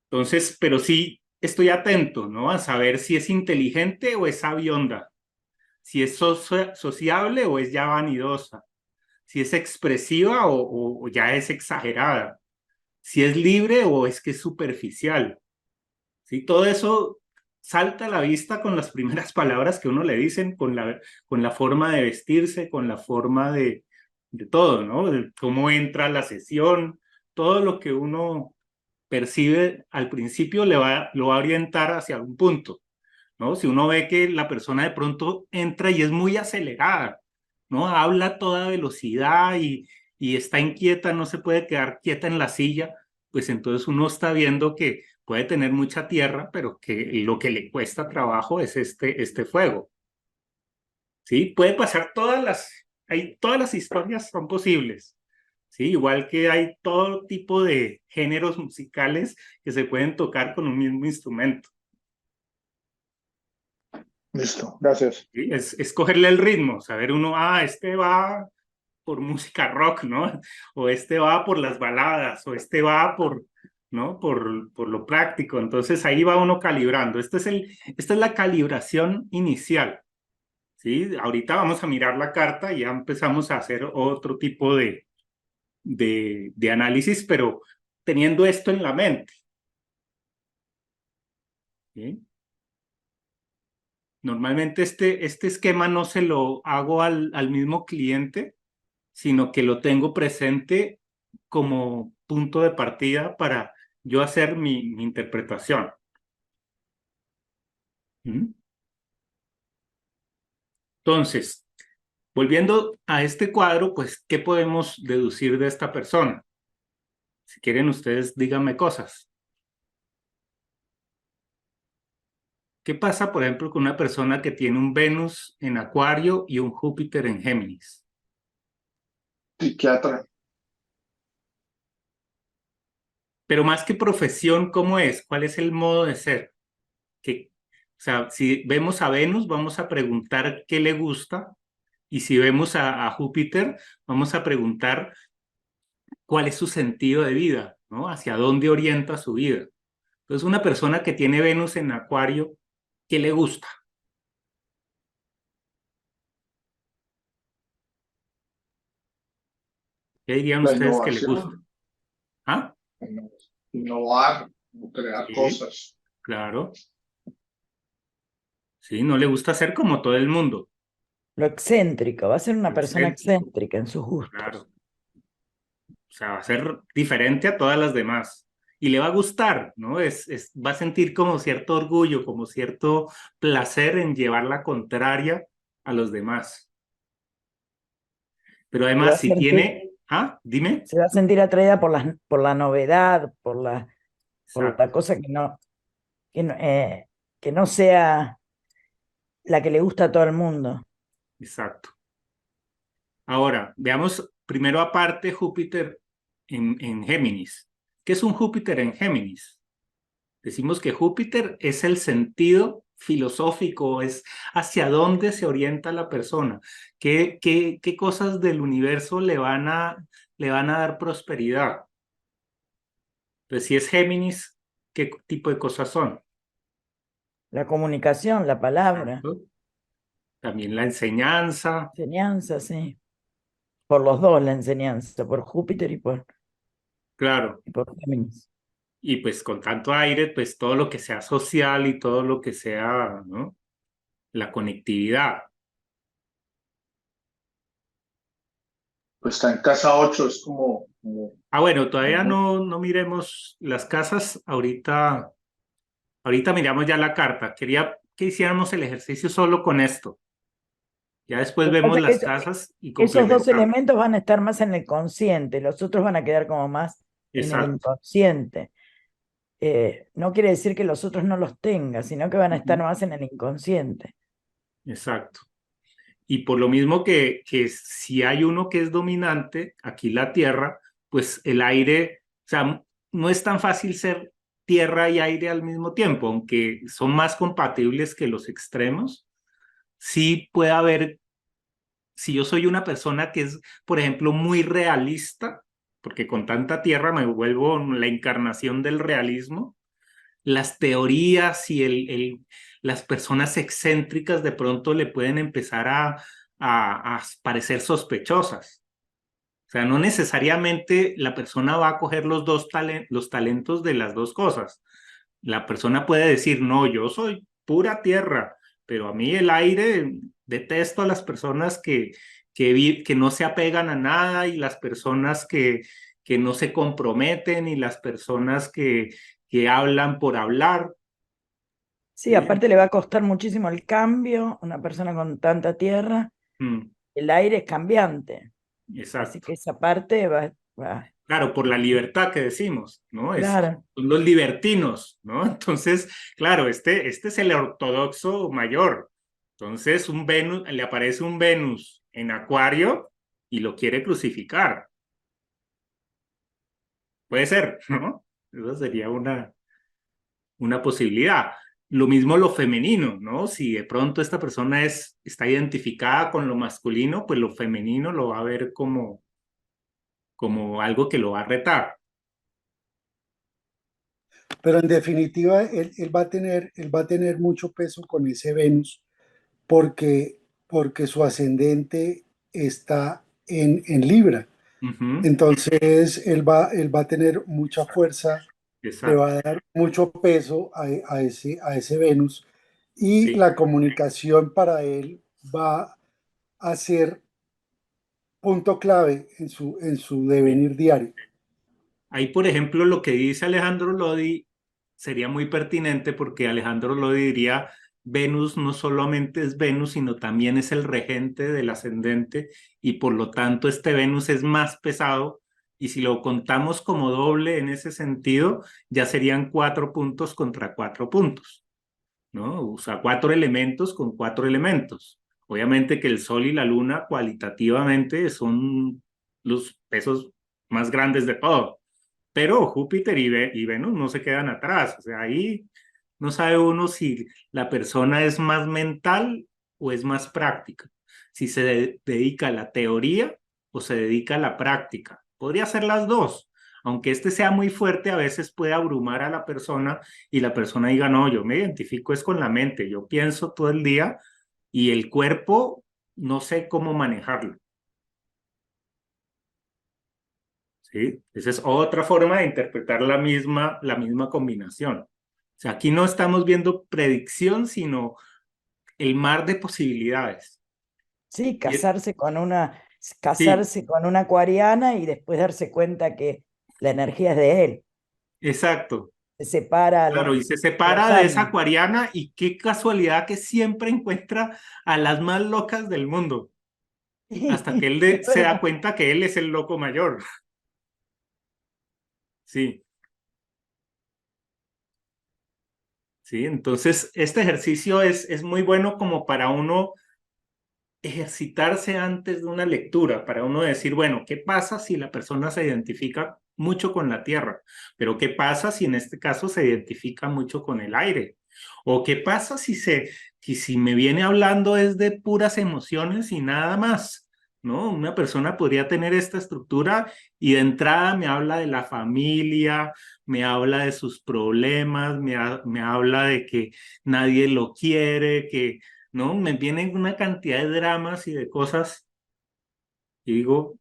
Entonces, pero sí estoy atento, ¿no? A saber si es inteligente o es sabionda, si es sociable o es ya vanidosa, si es expresiva o ya es exagerada, si es libre o es que es superficial, ¿sí? Todo eso salta a la vista con las primeras palabras que uno le dicen, con la forma de vestirse, con la forma de todo, ¿no? De cómo entra la sesión, todo lo que uno percibe al principio lo va a orientar hacia algún punto, ¿no? Si uno ve que la persona de pronto entra y es muy acelerada, ¿no? Habla a toda velocidad y está inquieta, no se puede quedar quieta en la silla, pues entonces uno está viendo que puede tener mucha tierra, pero que lo que le cuesta trabajo es este fuego, ¿sí? Puede pasar todas las historias son posibles, ¿sí? Igual que hay todo tipo de géneros musicales que se pueden tocar con un mismo instrumento. Listo, gracias. ¿Sí? Es cogerle el ritmo, saber uno, este va por música rock, ¿no? O este va por las baladas, o este va ¿no? Por lo práctico. Entonces ahí va uno calibrando. Esta es la calibración inicial, ¿sí? Ahorita vamos a mirar la carta y ya empezamos a hacer otro tipo de análisis, pero teniendo esto en la mente, ¿sí? Normalmente este esquema no se lo hago al mismo cliente, sino que lo tengo presente como punto de partida para yo hacer mi interpretación. ¿Mm? Entonces, volviendo a este cuadro, pues, ¿qué podemos deducir de esta persona? Si quieren ustedes, díganme cosas. ¿Qué pasa, por ejemplo, con una persona que tiene un Venus en Acuario y un Júpiter en Géminis? Psiquiatra. Pero más que profesión, ¿cómo es? ¿Cuál es el modo de ser? O sea, si vemos a Venus, vamos a preguntar qué le gusta, y si vemos a Júpiter, vamos a preguntar cuál es su sentido de vida, ¿no? Hacia dónde orienta su vida. Entonces, una persona que tiene Venus en Acuario, ¿qué le gusta? ¿Qué dirían La ustedes que le gusta? innovación, ¿Ah? innovar, crear Sí, cosas. claro. Sí, no le gusta ser como todo el mundo. Lo excéntrico, va a ser una persona Excéntrico, excéntrica en sus claro. gustos. O sea, va a ser diferente a todas las demás. Y le va a gustar, ¿no? Va a sentir como cierto orgullo, como cierto placer en llevar la contraria a los demás. Pero Se va además, a si sentir, tiene... Ah, dime. se va a sentir atraída por la novedad, por la Exacto, cosa que no, que no sea la que le gusta a todo el mundo. exacto. Ahora, veamos primero aparte Júpiter en Géminis. ¿Qué es un Júpiter en Géminis? Decimos que Júpiter es el sentido filosófico, es hacia dónde se orienta la persona, qué cosas del universo le van a dar prosperidad. Entonces, si es Géminis, ¿qué tipo de cosas son? La comunicación, la palabra, Exacto. También la enseñanza, enseñanza, sí. Por los dos la enseñanza, por Júpiter claro. y por Géminis. Y pues con tanto aire, pues todo lo que sea social y todo lo que sea, ¿no? La conectividad. Pues está en casa 8, es Ah, bueno, todavía como no miremos las casas. Ahorita miramos ya la carta. Quería que hiciéramos el ejercicio solo con esto. Ya después Lo que vemos pasa es que las casas y esos dos complementamos. elementos van a estar más en el consciente, los otros van a quedar como más en el Exacto, inconsciente. No quiere decir que los otros no los tenga, sino que van a estar más en el inconsciente. exacto. Y por lo mismo que si hay uno que es dominante, aquí la tierra, pues el aire, o sea, no es tan fácil ser tierra y aire al mismo tiempo, aunque son más compatibles que los extremos. Sí puede haber, si yo soy una persona que es, por ejemplo, muy realista, porque con tanta tierra me vuelvo la encarnación del realismo, las teorías y las personas excéntricas de pronto le pueden empezar a parecer sospechosas. O sea, no necesariamente la persona va a coger los talentos de las dos cosas. La persona puede decir, no, yo soy pura tierra, pero a mí el aire, detesto a las personas que no se apegan a nada y las personas que no se comprometen y las personas que hablan por hablar. Sí, ¿Sí? aparte le va a costar muchísimo el cambio, una persona con tanta tierra, Mm, el aire es cambiante, así exacto. que esa parte va, Claro, por la libertad que decimos, ¿no? claro. Son los libertinos, ¿no? Entonces, claro, este es el ortodoxo mayor. Entonces, le aparece un Venus en Acuario y lo quiere crucificar. Puede ser, ¿no? Esa sería una posibilidad. Lo mismo lo femenino, ¿no? Si de pronto esta persona está identificada con lo masculino, pues lo femenino lo va a ver como algo que lo va a retar. Pero en definitiva, él va a tener mucho peso con ese Venus, porque porque su ascendente está en Libra. Ujú, Entonces, él va a tener mucha fuerza, le va exacto, a dar mucho peso a ese Venus y sí. la comunicación para él va a ser punto clave en su Sí. devenir diario. Ahí, por ejemplo, lo que dice Alejandro Lodi sería muy pertinente porque Alejandro Lodi diría, Venus no solamente es Venus, sino también es el regente del ascendente y por lo tanto este Venus es más pesado y si lo contamos como doble en ese sentido, ya serían 4 puntos contra 4 puntos, ¿no? O sea, 4 elementos con 4 elementos. Obviamente que el Sol y la Luna cualitativamente son los pesos más grandes de todo, pero Júpiter y Venus no se quedan atrás. O sea, ahí no sabe uno si la persona es más mental o es más práctica, si se dedica a la teoría o se dedica a la práctica. Podría ser las dos. Aunque este sea muy fuerte, a veces puede abrumar a la persona y la persona diga, no, yo me identifico es con la mente, yo pienso todo el día y el cuerpo no sé cómo manejarlo. ¿Sí? Esa es otra forma de interpretar la misma combinación. O sea, aquí no estamos viendo predicción, sino el mar de posibilidades. Sí, Y- Sí, casarse con una acuariana y después darse cuenta que la energía es de él. exacto. Se separa Claro, y se a los separa de esa años. acuariana y qué casualidad que siempre encuentra a las más locas del mundo, hasta que Es se da verdad. cuenta que él es el loco mayor. Sí, sí, entonces este ejercicio es muy bueno como para uno ejercitarse antes de una lectura, para uno decir, bueno, ¿qué pasa si la persona se identifica mucho con la tierra? Pero ¿qué pasa si en este caso se identifica mucho con el aire? ¿O qué pasa si me viene hablando es de puras emociones y nada más? ¿No? Una persona podría tener esta estructura y de entrada me habla de la familia, me habla de sus problemas, me habla de que nadie lo quiere, que ¿no? Me vienen una cantidad de dramas y de cosas y digo,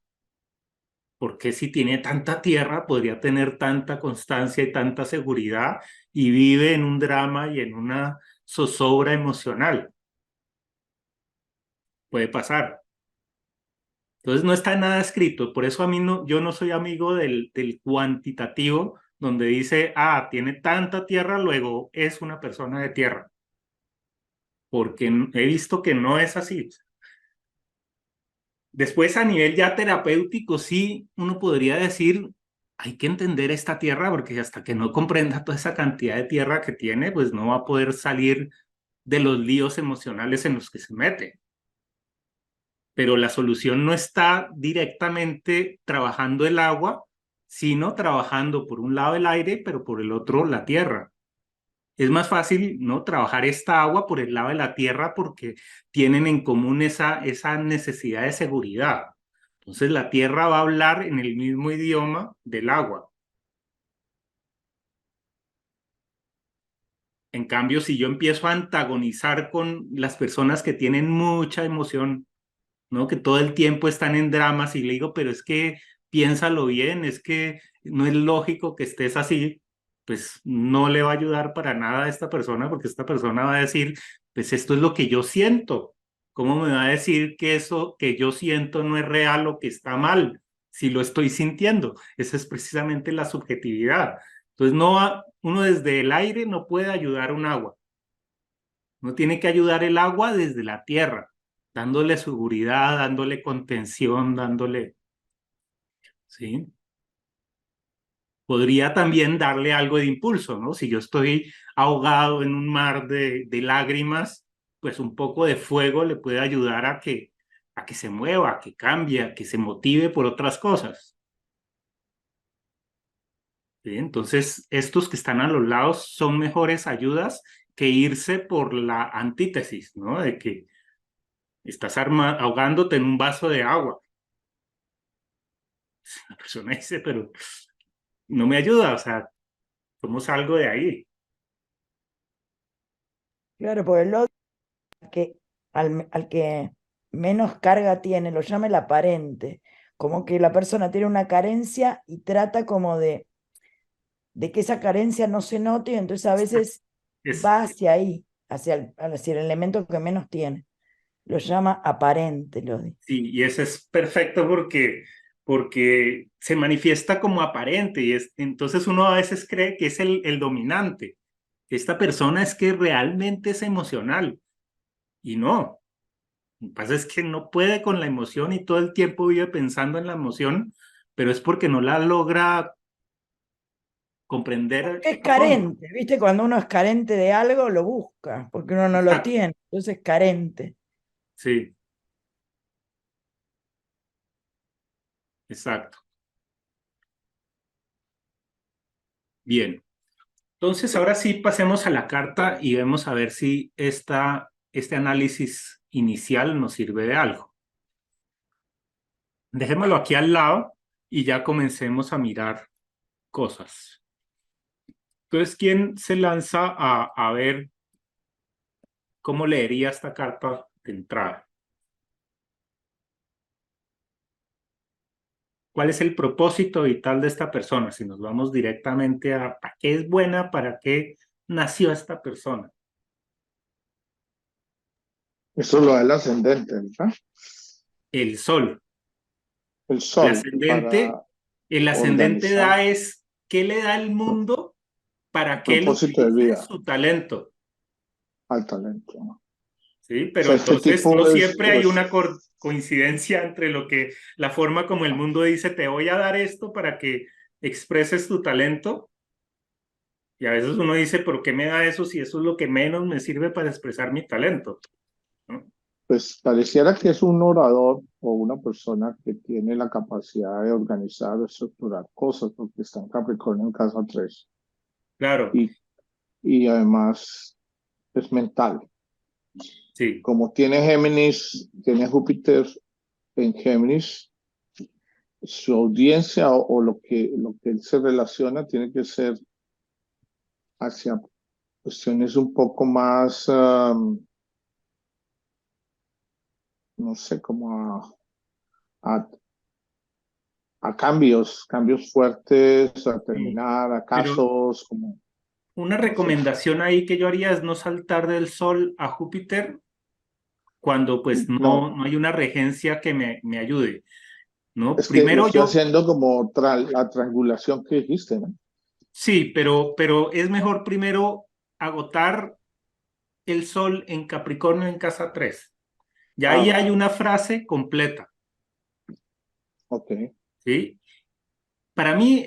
¿por qué si tiene tanta tierra podría tener tanta constancia y tanta seguridad y vive en un drama y en una zozobra emocional? Puede pasar. Entonces no está nada escrito, por eso a mí no, yo no soy amigo del cuantitativo donde dice, ah, tiene tanta tierra, luego es una persona de tierra, porque he visto que no es así. Después, a nivel ya terapéutico, sí, uno podría decir, hay que entender esta tierra porque hasta que no comprenda toda esa cantidad de tierra que tiene, pues no va a poder salir de los líos emocionales en los que se mete. Pero la solución no está directamente trabajando el agua, sino trabajando por un lado el aire, pero por el otro la tierra. Es más fácil, ¿no? Trabajar esta agua por el lado de la tierra porque tienen en común esa necesidad de seguridad. Entonces la tierra va a hablar en el mismo idioma del agua. En cambio, si yo empiezo a antagonizar con las personas que tienen mucha emoción, ¿no? Que todo el tiempo están en dramas y le digo, pero es que piénsalo bien, es que no es lógico que estés así, pues no le va a ayudar para nada a esta persona porque esta persona va a decir, pues esto es lo que yo siento. ¿Cómo me va a decir que eso que yo siento no es real o que está mal si lo estoy sintiendo? Esa es precisamente la subjetividad. Entonces, uno desde el aire no puede ayudar a un agua. Uno tiene que ayudar el agua desde la tierra, dándole seguridad, dándole contención, dándole, ¿sí? Podría también darle algo de impulso, ¿no? Si yo estoy ahogado en un mar de lágrimas, pues un poco de fuego le puede ayudar a que se mueva, a que cambie, a que se motive por otras cosas. ¿Sí? Entonces, estos que están a los lados son mejores ayudas que irse por la antítesis, ¿no? De que estás ahogándote en un vaso de agua. La persona dice, pero no me ayuda, o sea, ¿cómo salgo de ahí? Claro, porque el otro que al que menos carga tiene, lo llama el aparente, como que la persona tiene una carencia y trata como de que esa carencia no se note, y entonces a veces Es, va hacia ahí, hacia el elemento que menos tiene. Lo llama aparente, lo dice. sí, y ese es perfecto porque se manifiesta como aparente y entonces uno a veces cree que es el dominante. Esta persona es que realmente es emocional y no. Lo que pasa es que no puede con la emoción y todo el tiempo vive pensando en la emoción, pero es porque no la logra comprender Es a fondo. carente, ¿viste? Cuando uno es carente de algo, lo busca, porque uno no lo Exacto, tiene, entonces es carente. sí, exacto. Bien. Entonces, ahora sí pasemos a la carta y vemos a ver si este análisis inicial nos sirve de algo. Dejémoslo aquí al lado y ya comencemos a mirar cosas. Entonces, ¿quién se lanza a ver cómo leería esta carta de entrada? ¿Cuál es el propósito vital de esta persona? Si nos vamos directamente a ¿para qué es buena? ¿Para qué nació esta persona? Eso lo da el ascendente, ¿verdad? El sol. El El sol ascendente, para el ascendente organizar da es ¿qué le da el mundo para que él propósito de utilice vida su talento? al talento, ¿no? ¿Sí? O Pero sea, este entonces no tipo siempre hay una coincidencia entre la forma como el mundo dice, te voy a dar esto para que expreses tu talento. Y a veces uno dice, ¿por qué me da eso si eso es lo que menos me sirve para expresar mi talento? ¿No? pues pareciera que es un orador o una persona que tiene la capacidad de organizar o estructurar cosas, porque está en Capricornio en casa 3 Claro, y, y además es mental. sí. Como tiene Géminis, tiene Júpiter en Géminis, su audiencia o lo que él se relaciona tiene que ser hacia cuestiones un poco más, no sé, como a, a cambios fuertes, a Sí. terminar, a Pero casos, como, una no sé. recomendación ahí que yo haría es no saltar del Sol a Júpiter cuando pues No, no hay una regencia que me ayude, ¿no? es que lo Primero estoy yo, haciendo como la triangulación que dijiste, ¿no? sí, pero es mejor primero agotar el Sol en Capricornio en casa 3. Ya Ah, ahí ok, hay una frase completa, ok. ¿sí? Para mí,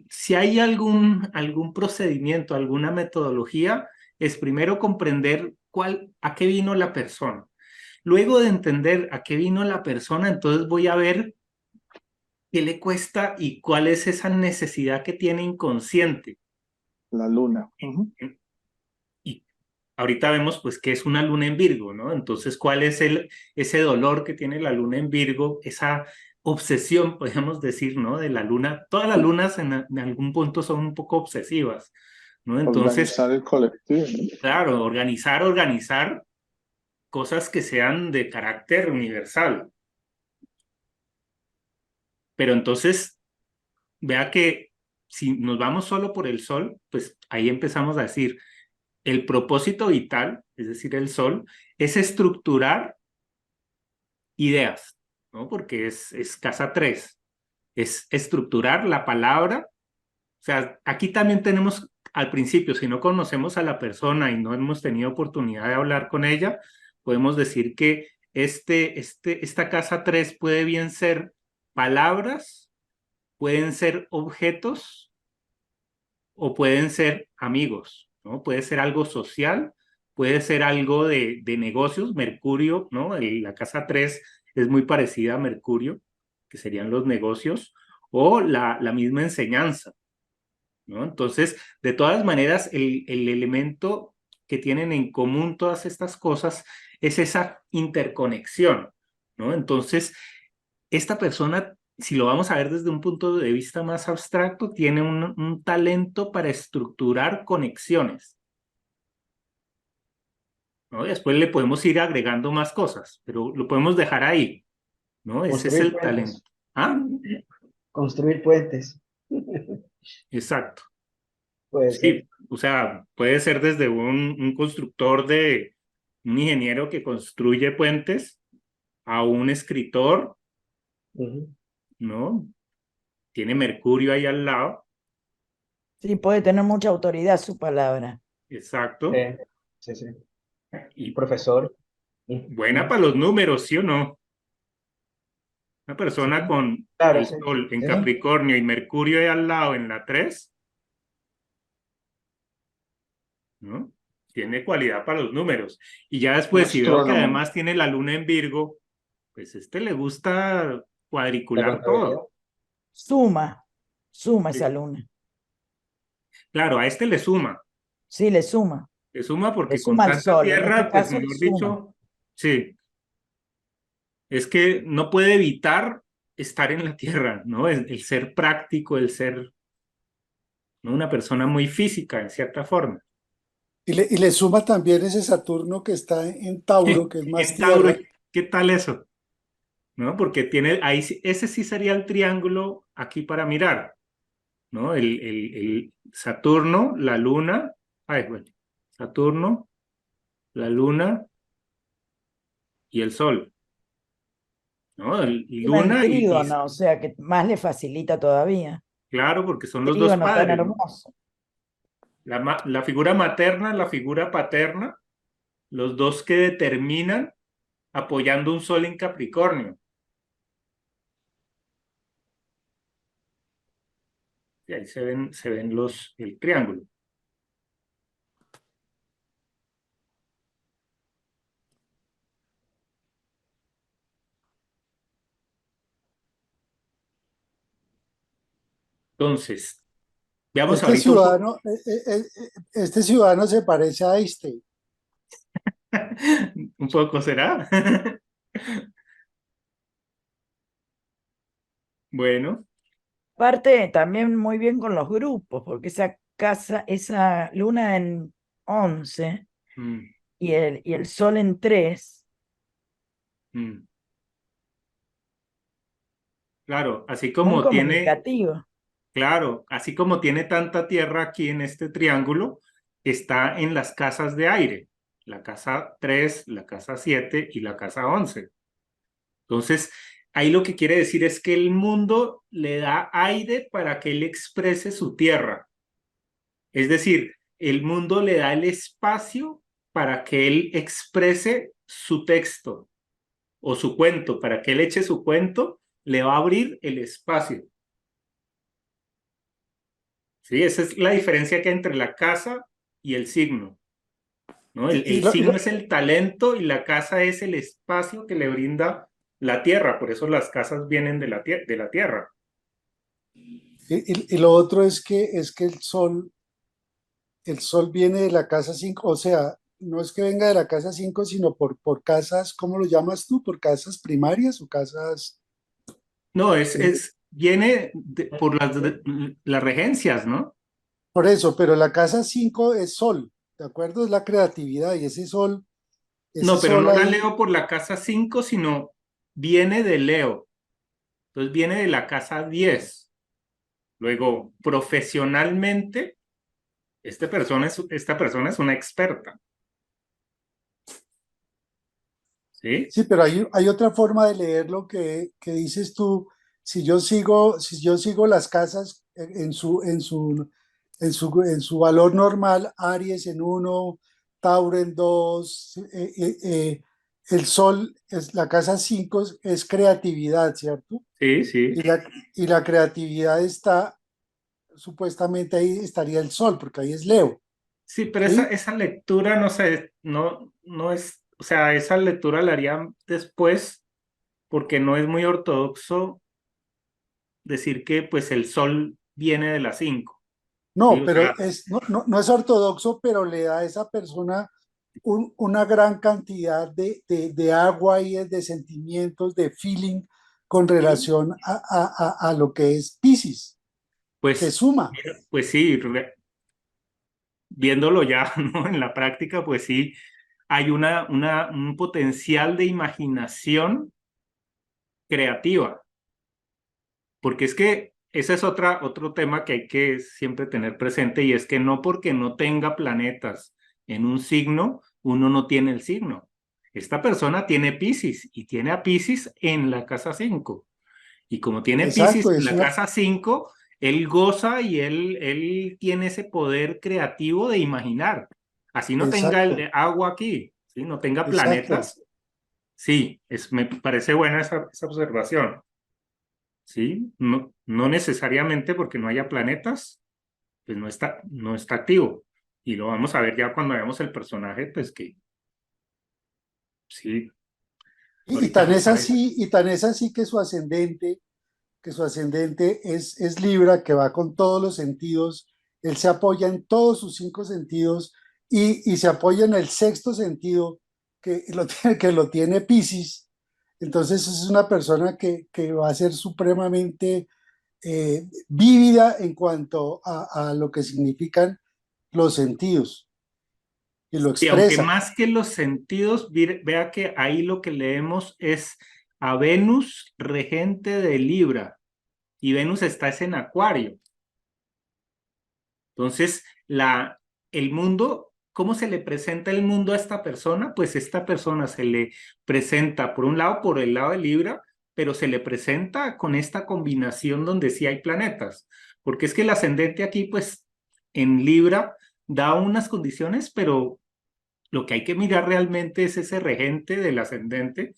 si hay algún procedimiento, alguna metodología, es primero comprender a qué vino la persona. Luego de entender a qué vino la persona, entonces voy a ver qué le cuesta y cuál es esa necesidad que tiene inconsciente. La luna. Ujú. Y ahorita vemos pues que es una luna en Virgo, ¿no? Entonces, ¿cuál es ese dolor que tiene la luna en Virgo? Esa obsesión, podríamos decir, ¿no? De la luna. Todas las lunas en algún punto son un poco obsesivas, ¿no? Entonces, Organizar el colectivo, ¿no? claro, organizar cosas que sean de carácter universal. Pero entonces, vea que si nos vamos solo por el sol, pues ahí empezamos a decir, el propósito vital, es decir, el sol, es estructurar ideas, ¿no? Porque es casa 3, es estructurar la palabra. O sea, aquí también tenemos al principio, si no conocemos a la persona y no hemos tenido oportunidad de hablar con ella, podemos decir que esta casa 3 puede bien ser palabras, pueden ser objetos o pueden ser amigos, ¿no? Puede ser algo social, puede ser algo de negocios. Mercurio, ¿no? La casa 3 es muy parecida a Mercurio, que serían los negocios, o la misma enseñanza, ¿no? Entonces, de todas maneras, el elemento que tienen en común todas estas cosas es esa interconexión, ¿no? Entonces, esta persona, si lo vamos a ver desde un punto de vista más abstracto, tiene un talento para estructurar conexiones. ¿no? Después le podemos ir agregando más cosas, pero lo podemos dejar ahí, ¿no? Ese es Construir el puentes. talento. ¿Ah? Construir puentes. Exacto. Puede ser. Sí, o sea, puede ser desde un constructor un ingeniero que construye puentes a un escritor, Ujú. ¿no? Tiene Mercurio ahí al lado, Sí, puede tener mucha autoridad su palabra. exacto, Sí, sí. y Profesor. buena para los números, ¿sí o no? Una persona Sí, con claro, el sí. Sol en Sí. Capricornio y Mercurio ahí al lado en la 3, ¿no? Tiene cualidad para los números. Y ya Un después, si veo que astrónomo. además tiene la luna en Virgo, pues le gusta La cuadricular contabilidad. todo. Suma esa Sí. luna. Claro, a le suma. Sí, le suma. Le suma Le porque con suma al tanta sol. En este tierra, pues caso le mejor suma. dicho, sí, es que no puede evitar estar en la tierra, ¿no? El ser práctico, el ser, ¿no? Una persona muy física, en cierta forma. Y le suma también ese Saturno que está en Tauro, que es más En Tauro, tierra. ¿qué tal eso? ¿No? Porque tiene, ahí, ese sí sería el triángulo aquí para mirar, ¿no? El Saturno, la Luna, ay, bueno, Saturno, la Luna y el Sol, ¿no? Encima en Luna trígono, o sea que más le facilita todavía. claro, porque son los dos Trígono tan padres, ¿no? hermoso. La figura materna, la figura paterna, los dos que determinan apoyando un Sol en Capricornio. Y ahí se ven el triángulo. Entonces, veamos Este ahorita un poco. ciudadano, este ciudadano se parece a Einstein. Un poco será. Bueno, Parte también muy bien con los grupos, porque esa casa, esa luna en 11 mm, y el sol en 3, mm. Claro, muy comunicativo. claro, así como tiene tanta tierra aquí en este triángulo, está en las casas de aire, la casa 3, la casa 7 y la casa 11. Entonces, ahí lo que quiere decir es que el mundo le da aire para que él exprese su tierra. Es decir, el mundo le da el espacio para que él exprese su texto o su cuento, para que él eche su cuento, le va a abrir el espacio. ¿Sí? Esa es la diferencia que hay entre la casa y el signo, ¿no? Y, y El lo, y signo lo- es el talento y la casa es el espacio que le brinda la tierra, por eso las casas vienen de de la tierra. y lo otro es que el sol viene de la casa 5, o sea, no es que venga de la casa 5, sino por casas, ¿cómo lo llamas tú? ¿Por casas primarias o casas? No, eh, viene por las regencias, ¿no? por eso, pero la casa 5 es sol, ¿de acuerdo? Es la creatividad y ese No, pero sol no la ahí, leo por la casa 5, sino viene de Leo. Entonces viene de la casa 10. Luego, profesionalmente, esta persona es una experta, ¿sí? sí, pero hay otra forma de leerlo que dices tú, si yo sigo las casas en su valor normal, Aries en uno, Tauro en dos, el Sol, es, la casa 5 es creatividad, ¿cierto? Sí, sí. Y la creatividad está, supuestamente ahí estaría el Sol, porque ahí es Leo, Sí, pero ¿sí? esa lectura, no sé, no es, o sea, esa lectura la haría después porque no es muy ortodoxo decir que pues el sol viene de las 5, ¿sí? No, O pero sea, es, no es ortodoxo, pero le da a esa persona una gran cantidad de agua y de sentimientos, de feeling con sí, relación a lo que es Piscis, que pues, suma. pues sí, viéndolo ya, ¿no? En la práctica, pues sí, hay un potencial de imaginación creativa. Porque es que ese es otro tema que hay que siempre tener presente, y es que no porque no tenga planetas en un signo, uno no tiene el signo. Esta persona tiene Piscis y tiene a Piscis en la casa 5. Y como tiene Piscis Exacto, en es la una, casa 5, él goza y él tiene ese poder creativo de imaginar. Así no tenga exacto, el agua aquí, ¿sí? No tenga exacto, planetas. Sí, me parece buena esa observación. ¿Sí? No necesariamente porque no haya planetas, pues no está activo. Y lo vamos a ver ya cuando veamos el personaje, pues que sí, y ahorita tan vamos es a ver. así, y tan es así que su ascendente es Libra, que va con todos los sentidos, él se apoya en todos sus 5 sentidos y se apoya en el sexto sentido que lo tiene Piscis. Entonces es una persona que va a ser supremamente vívida en cuanto a lo que significan los sentidos y lo Y aunque expresa. más que los sentidos, vea que ahí lo que leemos es a Venus regente de Libra, y Venus está es en Acuario. Entonces, el mundo, ¿cómo se le presenta el mundo a esta persona? Pues esta persona se le presenta, por un lado, por el lado de Libra, pero se le presenta con esta combinación donde sí hay planetas, porque es que el ascendente aquí, pues, en Libra da unas condiciones, pero lo que hay que mirar realmente es ese regente del ascendente,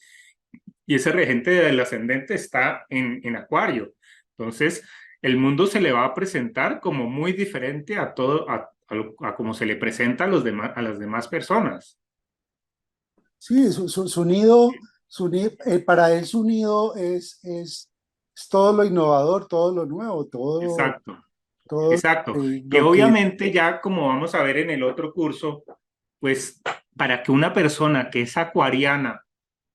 y ese regente del ascendente está en Acuario. Entonces, el mundo se le va a presentar como muy diferente a todo, a como se le presenta a las demás personas. Sí, su nido, para él su nido es todo lo innovador, todo lo nuevo, Exacto, todo exacto. Que lo que obviamente ya como vamos a ver en el otro curso, pues para que una persona que es acuariana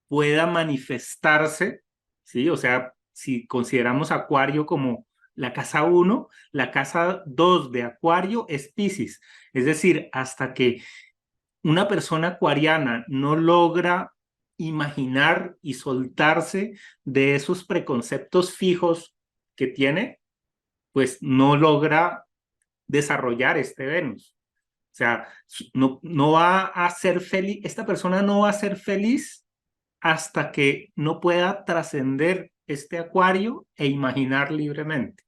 pueda manifestarse, ¿sí? O sea, si consideramos Acuario como la casa 1, la casa 2 de Acuario es Piscis. Es decir, hasta que una persona acuariana no logra imaginar y soltarse de esos preconceptos fijos que tiene, pues no logra desarrollar este Venus. O sea, no va a ser feliz, esta persona no va a ser feliz hasta que no pueda trascender este Acuario e imaginar libremente.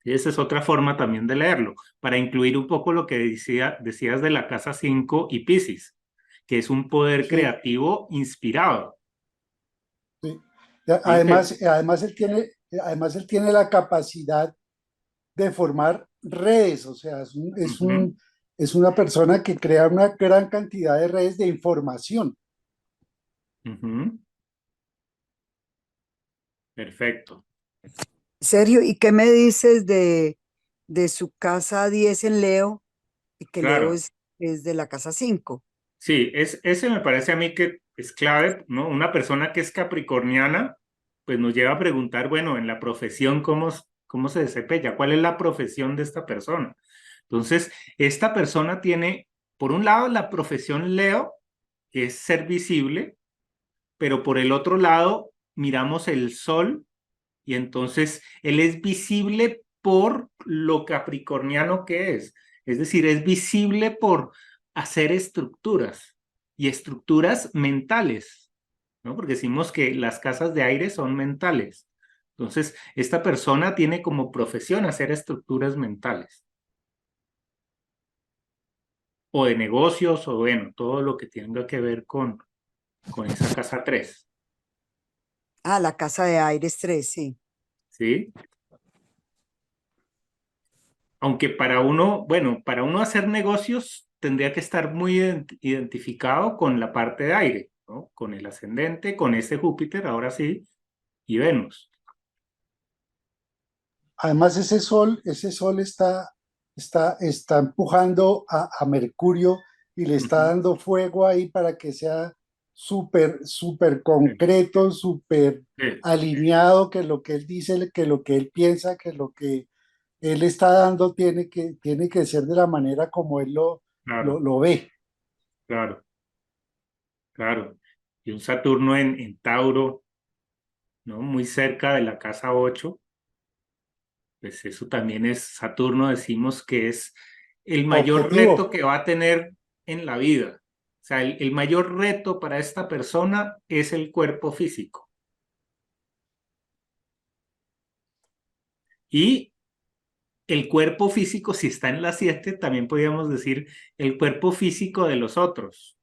Y esa es otra forma también de leerlo, para incluir un poco lo que decías de la casa 5 y Piscis, que es un poder sí, creativo inspirado. sí. ¿Sí? Además él tiene la capacidad de formar redes, o sea, Ujú, es una persona que crea una gran cantidad de redes de información. ujú. Perfecto. Sergio, ¿y qué me dices de su casa 10 en Leo? Y que Leo Claro. es de la casa 5. Sí, ese me parece a mí que es clave, ¿no? Una persona que es capricorniana, pues nos lleva a preguntar, bueno, en la profesión, ¿cómo se desempeña? ¿Cuál es la profesión de esta persona? Entonces, esta persona tiene, por un lado, la profesión Leo, que es ser visible, pero por el otro lado, miramos el sol, y entonces él es visible por lo capricorniano que es. Es decir, es visible por hacer estructuras, y estructuras mentales, ¿no? Porque decimos que las casas de aire son mentales. Entonces, esta persona tiene como profesión hacer estructuras mentales, o de negocios, o bueno, todo lo que tenga que ver con esa casa 3, Ah, la casa de Aires 3, sí. ¿sí? Aunque para uno hacer negocios tendría que estar muy identificado con la parte de aire, ¿no? Con el ascendente, con ese Júpiter, ahora sí, y Venus. Además, ese sol está empujando a Mercurio y le está Ujú. dando fuego ahí para que sea súper Sí, concreto, súper sí, alineado, que lo que él dice, que lo que él piensa, que lo que él está dando tiene que ser de la manera como él Claro, lo ve. claro, claro. Y un Saturno en Tauro, ¿no? Muy cerca de la casa 8, pues eso también es Saturno, decimos que es el mayor reto Objetivo. que va a tener en la vida. O sea, el mayor reto para esta persona es el cuerpo físico. Y el cuerpo físico, si está en la 7, también podríamos decir el cuerpo físico de los otros,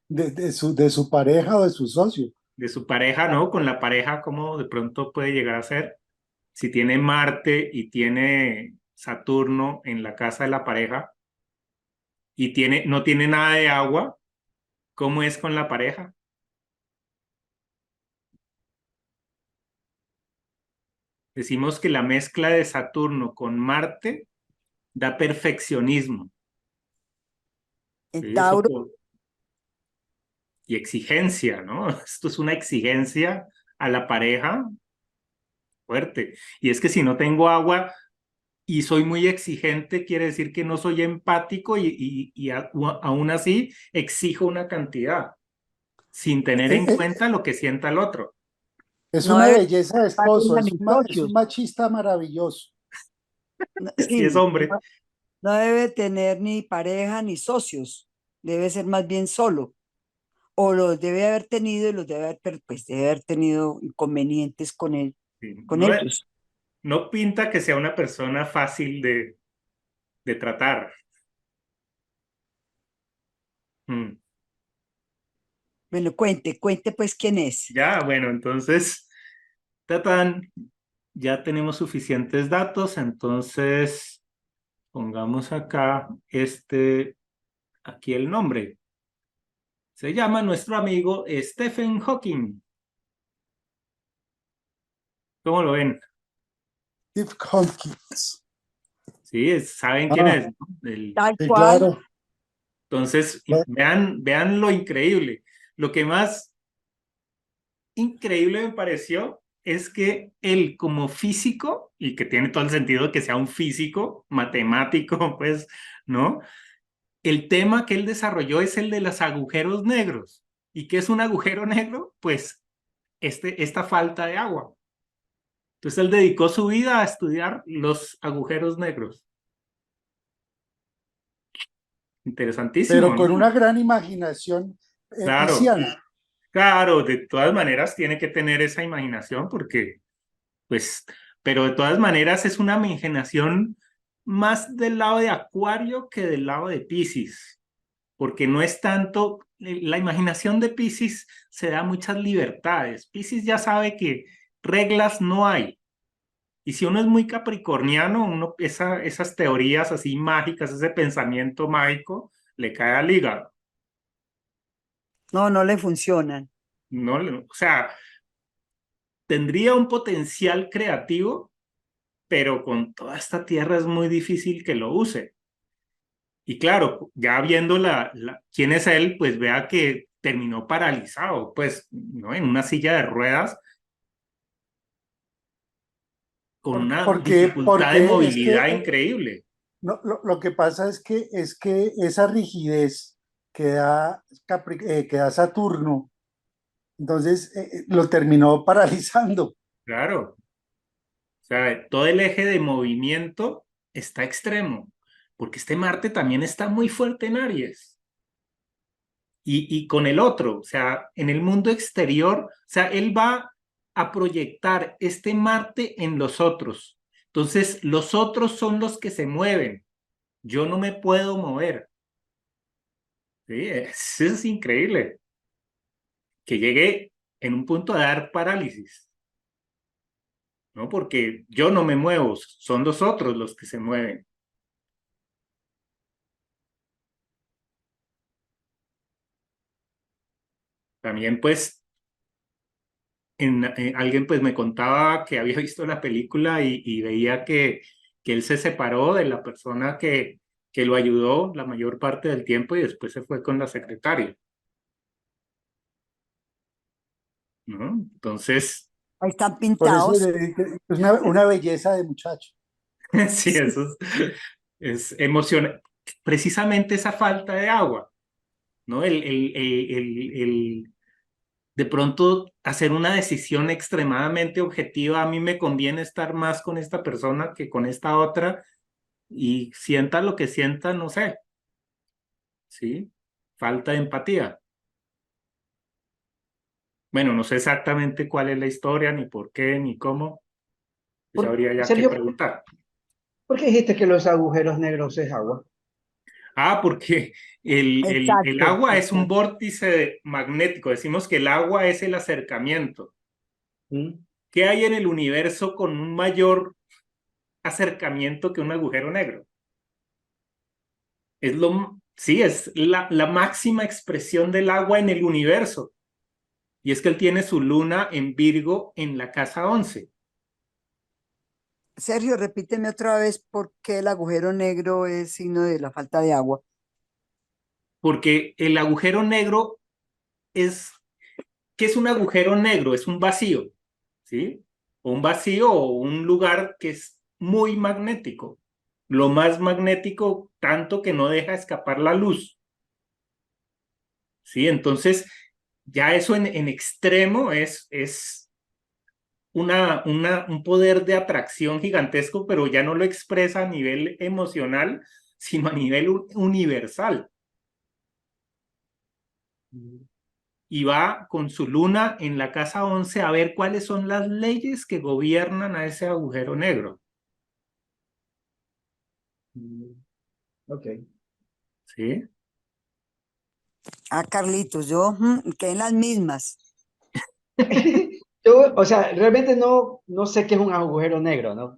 De su pareja o de su socio. de su pareja, ¿no? Con la pareja, ¿cómo de pronto puede llegar a ser? Si tiene Marte y tiene Saturno en la casa de la pareja y no tiene nada de agua, ¿cómo es con la pareja? Decimos que la mezcla de Saturno con Marte da perfeccionismo. En ¿Sí? Tauro, Y exigencia, ¿no? Esto es una exigencia a la pareja fuerte. Y es que si no tengo agua y soy muy exigente, quiere decir que no soy empático aún así exijo una cantidad sin tener Eh, en eh, cuenta lo que sienta el otro. Es no una debe belleza de tener esposo, pareja ni es un socios. machista maravilloso. Si es Sí, hombre, no debe tener ni pareja ni socios. Debe ser más bien solo. O los debe haber tenido y los debe haber, pues debe haber tenido inconvenientes con él, sí, con ellos. no pinta que sea una persona fácil de tratar. Mm. Bueno, cuente pues quién es. Ya, bueno, entonces, tatán, ya tenemos suficientes datos, entonces pongamos acá aquí el nombre. Se llama nuestro amigo Stephen Hawking. ¿Cómo lo ven? Steve Hawkins. Sí, saben quién Ah, es, ¿no? Tal sí, cual, claro. Entonces, vean lo increíble. Lo que más increíble me pareció es que él como físico, y que tiene todo el sentido de que sea un físico, matemático, pues, ¿no? El tema que él desarrolló es el de los agujeros negros. ¿Y qué es un agujero negro? Pues esta falta de agua. Entonces él dedicó su vida a estudiar los agujeros negros. Pero Interesantísimo, con ¿no? una gran imaginación Claro, pisciana. claro, de todas maneras tiene que tener esa imaginación porque, pues, pero de todas maneras es una imaginación más del lado de Acuario que del lado de Piscis, porque no es tanto, la imaginación de Piscis se da muchas libertades. Piscis ya sabe que reglas no hay. Y si uno es muy capricorniano, esas teorías así mágicas, ese pensamiento mágico, le cae al hígado. no, no le funcionan. ¿No? O sea, tendría un potencial creativo, pero con toda esta tierra es muy difícil que lo use. Y claro, ya viendo quién es él, pues vea que terminó paralizado, pues, ¿no? En una silla de ruedas con una dificultad de Porque es que movilidad increíble. no, lo que pasa es que esa rigidez que da, que da Saturno, entonces lo terminó paralizando. Claro. O sea, todo el eje de movimiento está extremo, porque este Marte también está muy fuerte en Aries. Y con el otro, o sea, en el mundo exterior, o sea, él va a proyectar este Marte en los otros. Entonces, los otros son los que se mueven. Yo no me puedo mover. Sí, es increíble que llegue en un punto a dar parálisis, ¿no? Porque yo no me muevo, son los otros los que se mueven. También, pues, alguien pues me contaba que había visto la película y veía que él se separó de la persona que lo ayudó la mayor parte del tiempo y después se fue con la secretaria, ¿no? Entonces, Ahí están Por eso pintados. es una belleza de muchacho. sí, Sí, eso es, Es emocionante, precisamente esa falta de agua, ¿no? De pronto hacer una decisión extremadamente objetiva, a mí me conviene estar más con esta persona que con esta otra, y sienta lo que sienta, no sé, ¿sí? Falta de empatía. Bueno, no sé exactamente cuál es la historia, ni por qué, ni cómo. Eso habría ya que Sergio, preguntar. ¿por qué dijiste que los agujeros negros es agua? Ah, porque el Exacto, agua es un exacto. vórtice magnético. Decimos que el agua es el acercamiento. ¿Mm? ¿Qué hay en el universo con un mayor acercamiento que un agujero negro? Sí, es la máxima expresión del agua en el universo. Y es que él tiene su luna en Virgo en la casa 11. Sergio, repíteme otra vez por qué el agujero negro es signo de la falta de agua. Porque el agujero negro es, ¿qué es un agujero negro? Es un vacío, ¿sí? O un vacío o un lugar que es muy magnético. Lo más magnético tanto que no deja escapar la luz, ¿sí? Entonces, ya eso en extremo es un poder de atracción gigantesco, pero ya no lo expresa a nivel emocional, sino a nivel universal. Y va con su luna en la casa 11 a ver cuáles son las leyes que gobiernan a ese agujero negro. Ok. ¿Sí? Ah, Carlitos, yo quedé en las mismas. Yo, o sea, realmente no sé qué es un agujero negro, ¿no?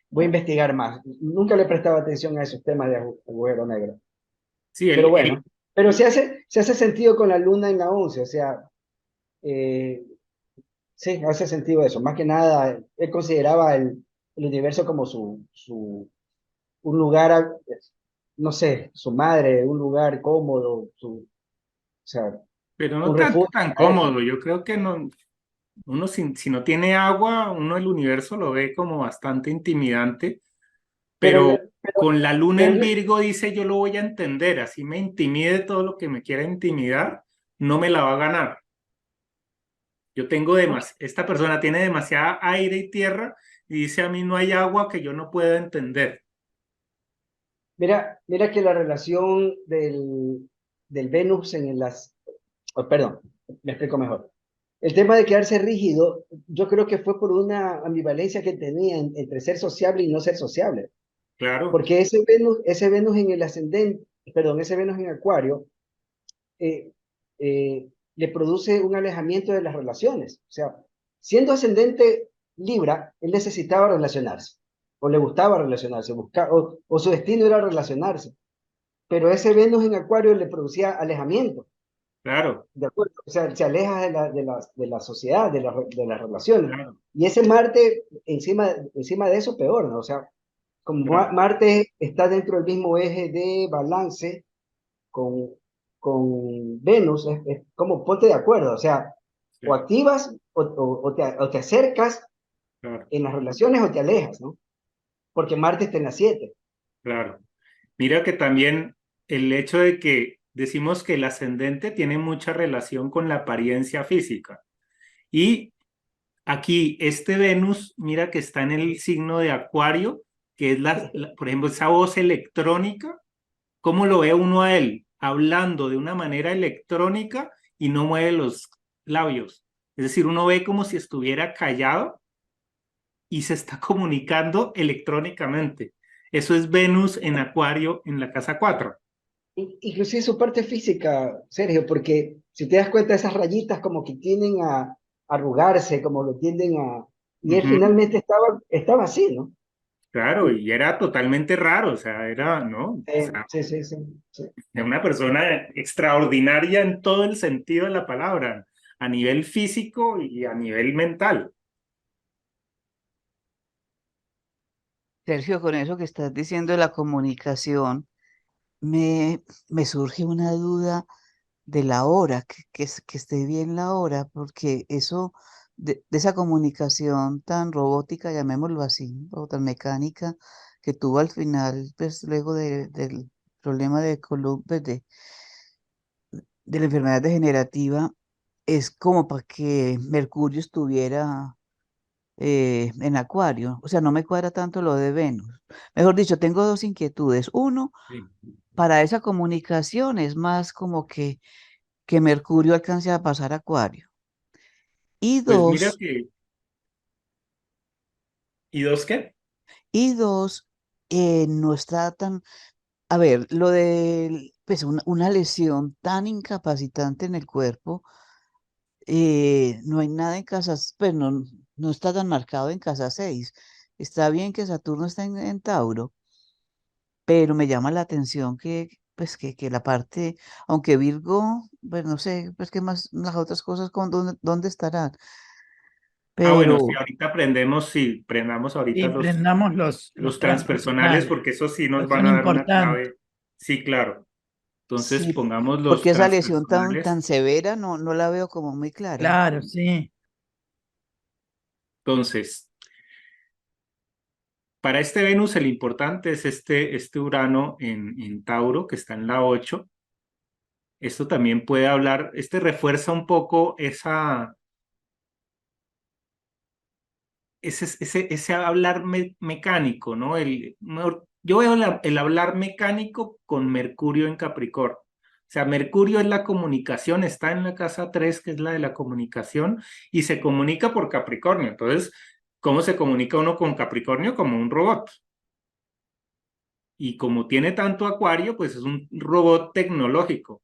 Voy a investigar más. Nunca le prestaba atención a esos temas de agujero negro. Sí, Pero bueno, pero se hace sentido con la luna en la 11, o sea, eh, sí, hace sentido eso. Más que nada, él consideraba el universo como un lugar, no sé, su madre, un lugar cómodo, o sea, pero no un tanto refugio tan para él. cómodo. Yo creo que no, uno si no tiene agua, uno el universo lo ve como bastante intimidante, Pero, pero con la luna en pero Virgo dice yo lo voy a entender, así me intimide todo lo que me quiera intimidar, no me la va a ganar. Yo tengo esta persona tiene demasiada aire y tierra y dice a mí no hay agua que yo no pueda entender. mira que la relación del Venus perdón, me explico mejor. El tema de quedarse rígido, yo creo que fue por una ambivalencia que tenía entre ser sociable y no ser sociable. Claro, Porque ese Venus en el ascendente, perdón, ese Venus en Acuario, eh, le produce un alejamiento de las relaciones. O sea, siendo ascendente Libra, él necesitaba relacionarse, o le gustaba relacionarse, o su destino era relacionarse. Pero ese Venus en Acuario le producía alejamiento, claro, ¿de acuerdo? O sea, se aleja de la sociedad, de las relaciones. claro, Y ese Marte, encima de eso, peor, ¿no? O sea, como claro. Marte está dentro del mismo eje de balance con, con Venus, es como ponte de acuerdo, o sea, Sí, o activas o te acercas claro, en las relaciones o te alejas, ¿no? Porque Marte está en la 7. claro. Mira que también el hecho de que decimos que el ascendente tiene mucha relación con la apariencia física. Y aquí este Venus, mira que está en el signo de Acuario, que es por ejemplo, esa voz electrónica. ¿Cómo lo ve uno a él? Hablando de una manera electrónica y no mueve los labios. Es decir, uno ve como si estuviera callado y se está comunicando electrónicamente. Eso es Venus en Acuario en la casa 4. Inclusive su parte física, Sergio, porque si te das cuenta, esas rayitas como que tienden a arrugarse, como lo tienden a... Y él Ujú. finalmente estaba así, ¿no? Claro, y era totalmente raro, o sea, era, ¿no? O sea, Sí, sí, sí, sí. era una persona extraordinaria en todo el sentido de la palabra, a nivel físico y a nivel mental. Sergio, con eso que estás diciendo de la comunicación, me surge una duda de la hora, que esté bien la hora, porque eso de esa comunicación tan robótica, llamémoslo así, o tan mecánica, que tuvo al final, pues luego del problema de Columbus, de la enfermedad degenerativa, es como para que Mercurio estuviera en Acuario. O sea, no me cuadra tanto lo de Venus. Mejor dicho, tengo dos inquietudes. Uno, Sí. para esa comunicación es más como que Mercurio alcance a pasar a Acuario. Y Pues mira dos, que, ¿y dos qué? y dos, no está tan, a ver, lo de pues una lesión tan incapacitante en el cuerpo, no hay nada en casas, pues no está tan marcado en casa 6. Está bien que Saturno está en Tauro, pero me llama la atención pues que la parte, aunque Virgo, pues no sé, pues qué más, las otras cosas, ¿dónde estarán? Ah, bueno, sí, Pero ahorita aprendemos, sí, prendamos ahorita Y prendamos los los transpersonales, transpersonales, porque eso sí nos pues van son a dar una importantes. clave. Sí, claro. Entonces sí, pongamos los porque esa lesión tan transpersonales. severa no la veo como muy clara. Claro, sí. Entonces, para este Venus el importante es este Urano en Tauro, que está en la 8. Esto también puede hablar, refuerza un poco ese hablar mecánico, ¿no? Yo veo el hablar mecánico con Mercurio en Capricornio. O sea, Mercurio es la comunicación, está en la casa 3, que es la de la comunicación, y se comunica por Capricornio. Entonces, ¿cómo se comunica uno con Capricornio? Como un robot. Y como tiene tanto Acuario, pues es un robot tecnológico.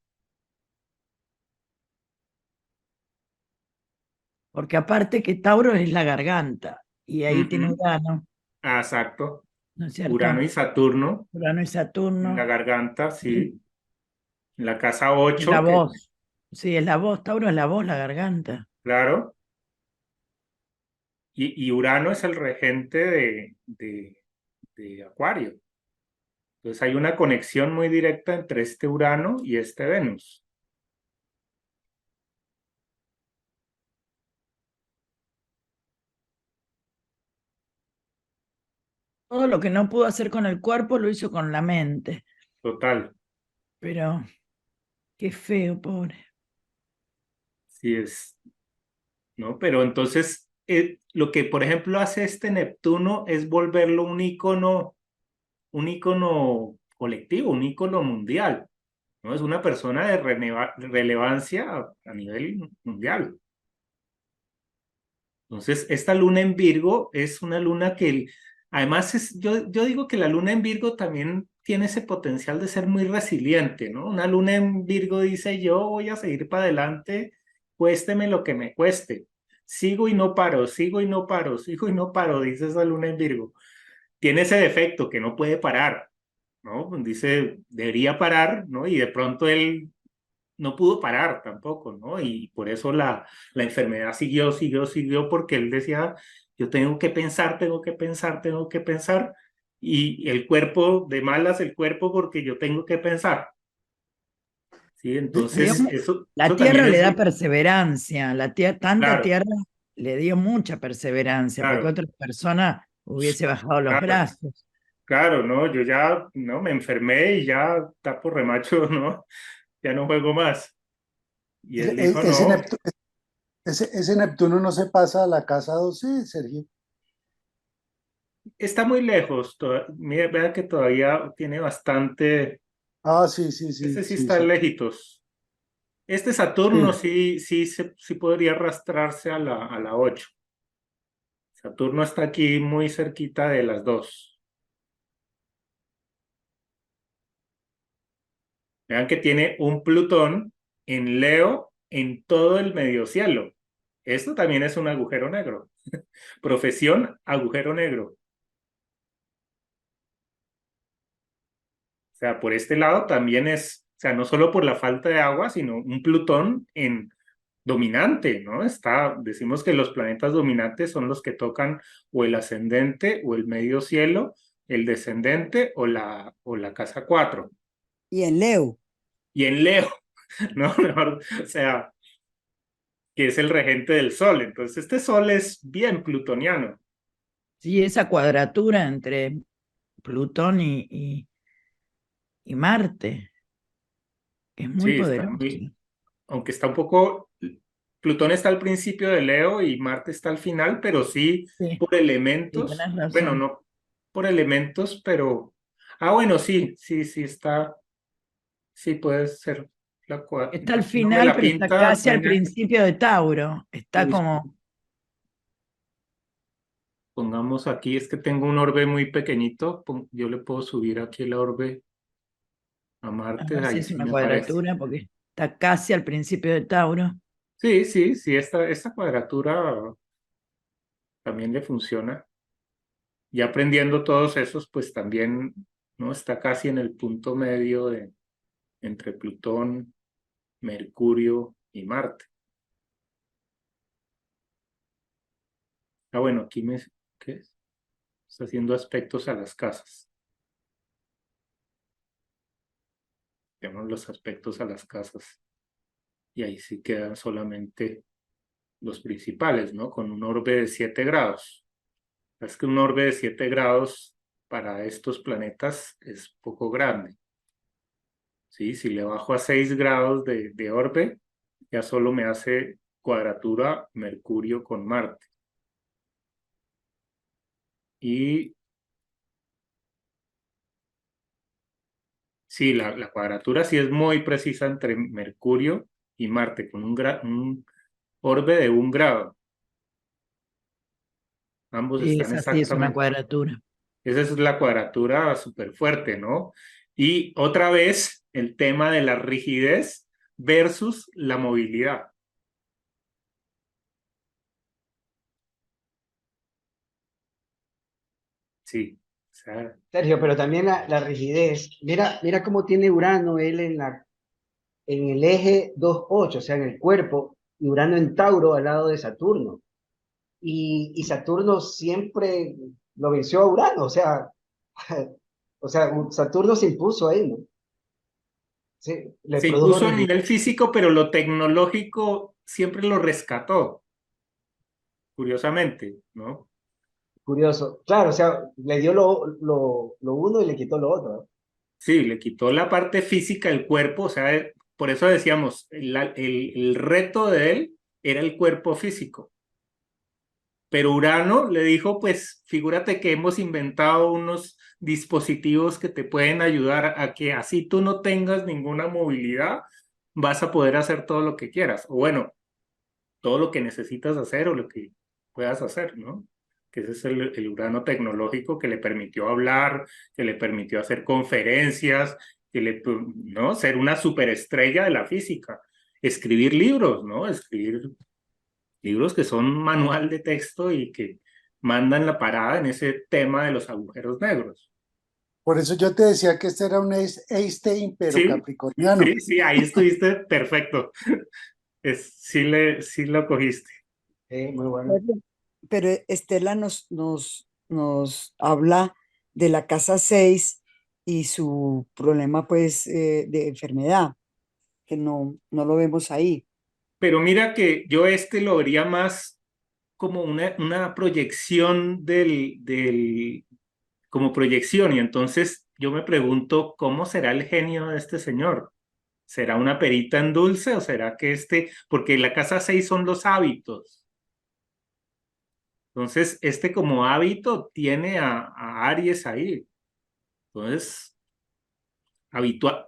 Porque aparte que Tauro es la garganta y ahí tiene Ujú. Urano, Ah, exacto. ¿no es Urano cierto? y Saturno Urano y en la Saturno. garganta, Y sí. En la casa es la 8, que voz. Sí, es la voz. Tauro es la voz, la garganta. claro. Y Urano es el regente de Acuario. Entonces hay una conexión muy directa entre este Urano y este Venus. Todo lo que no pudo hacer con el cuerpo lo hizo con la mente. Total. Pero qué feo, pobre. Sí es, ¿no? Pero entonces, lo que por ejemplo hace este Neptuno es volverlo un ícono colectivo, un ícono mundial, ¿no? Es una persona de relevancia a nivel mundial. Entonces, esta luna en Virgo es una luna además, yo digo que la luna en Virgo también tiene ese potencial de ser muy resiliente, ¿no? Una luna en Virgo dice, yo voy a seguir para adelante, cuésteme lo que me cueste. Sigo y no paro, sigo y no paro, sigo y no paro, dice esa luna en Virgo. Tiene ese defecto que no puede parar, ¿no? Dice, debería parar, ¿no? Y de pronto él no pudo parar tampoco, ¿no? Y por eso la enfermedad siguió, porque él decía, yo tengo que pensar, tengo que pensar, tengo que pensar, y el cuerpo, de malas el cuerpo, porque yo tengo que pensar, ¿sí? De- Entonces, La eso también tierra le es, da perseverancia, tanta claro, tierra le dio mucha perseverancia, porque claro, otra persona hubiese bajado los claro, brazos. claro, ¿no? Yo ya, ¿no? Me enfermé y ya tapo remacho, ¿no? Ya no juego más. Y él dijo, ese, no, ese Neptuno no se pasa a la casa 12, Sergio. está muy lejos, mira, vea que todavía tiene bastante. Ah, sí, sí, Ese sí, sí sí, está sí. lejitos. Este Saturno Sí. sí podría arrastrarse a la 8. Saturno está aquí muy cerquita de las dos. Vean que tiene un Plutón en Leo en todo el medio cielo. Esto también es un agujero negro. Profesión, agujero negro. O sea, por este lado también o sea, no solo por la falta de agua, sino un Plutón en dominante, ¿no? Decimos que los planetas dominantes son los que tocan o el ascendente o el medio cielo, el descendente o la casa 4. Y en Leo. Y en Leo, ¿no? Mejor, o sea, que es el regente del Sol. Entonces, este Sol es bien plutoniano. Sí, esa cuadratura entre Plutón y Marte. Es muy Sí, está poderoso. muy, aunque está un poco, Plutón está al principio de Leo y Marte está al final, pero sí Sí, por sí, elementos, tenés bueno, razón. no por elementos, pero, bueno, sí, está, sí puede ser Está al no me final, la pero está pinta, casi al Tania. principio de Tauro. Está como, Pongamos aquí, es que tengo un orbe muy pequeñito, yo le puedo subir aquí el orbe a a Marte, ver si ahí es sí una me parece. cuadratura, porque está casi al principio de Tauro. Sí, esta cuadratura también le funciona. Y aprendiendo todos esos, pues también, ¿no? Está casi en el punto medio entre Plutón, Mercurio y Marte. Bueno, aquí ¿qué es? Está haciendo aspectos a las casas. Tenemos los aspectos a las casas. Y ahí sí quedan solamente los principales, ¿no? Con un orbe de 7 grados. Es que un orbe de 7 grados para estos planetas es poco grande. ¿Sí? Si le bajo a 6 grados de orbe, ya solo me hace cuadratura Mercurio con Marte. Y sí, la cuadratura sí es muy precisa entre Mercurio y Marte, con un orbe de 1 grado. Ambos Sí, están esa sí es una exactamente. cuadratura. Esa es la cuadratura súper fuerte, ¿no? Y otra vez el tema de la rigidez versus la movilidad. Sí, o sea, Sergio, pero también la rigidez. Mira cómo tiene Urano él en el eje 2,8, o sea, en el cuerpo, y Urano en Tauro al lado de Saturno. Y Saturno siempre lo venció a Urano, o sea, Saturno se impuso ahí, ¿no? Sí, le se produjo impuso a rigidez. nivel físico, pero lo tecnológico siempre lo rescató, curiosamente, ¿no? Curioso. Claro, o sea, le dio lo uno y le quitó lo otro, ¿no? Sí, le quitó la parte física del cuerpo, o sea, por eso decíamos, el reto de él era el cuerpo físico. Pero Urano le dijo, pues figúrate que hemos inventado unos dispositivos que te pueden ayudar a que así tú no tengas ninguna movilidad, vas a poder hacer todo lo que quieras. O bueno, todo lo que necesitas hacer o lo que puedas hacer, ¿no? Que ese es el Urano tecnológico que le permitió hablar, que le permitió hacer conferencias, ¿no? Ser una superestrella de la física, escribir libros, ¿no? Escribir libros que son manual de texto y que mandan la parada en ese tema de los agujeros negros. Por eso yo te decía que este era un Einstein, pero Sí, capricorniano. sí, ahí estuviste perfecto. Sí lo cogiste. Muy bueno. Pero Estela nos habla de la casa 6 y su problema pues de enfermedad, que no lo vemos ahí. Pero mira que yo lo vería más como una proyección como proyección, y entonces yo me pregunto cómo será el genio de este señor. ¿Será una perita en dulce o será que porque la casa 6 son los hábitos? Entonces, como hábito tiene a Aries ahí. Entonces, habitual,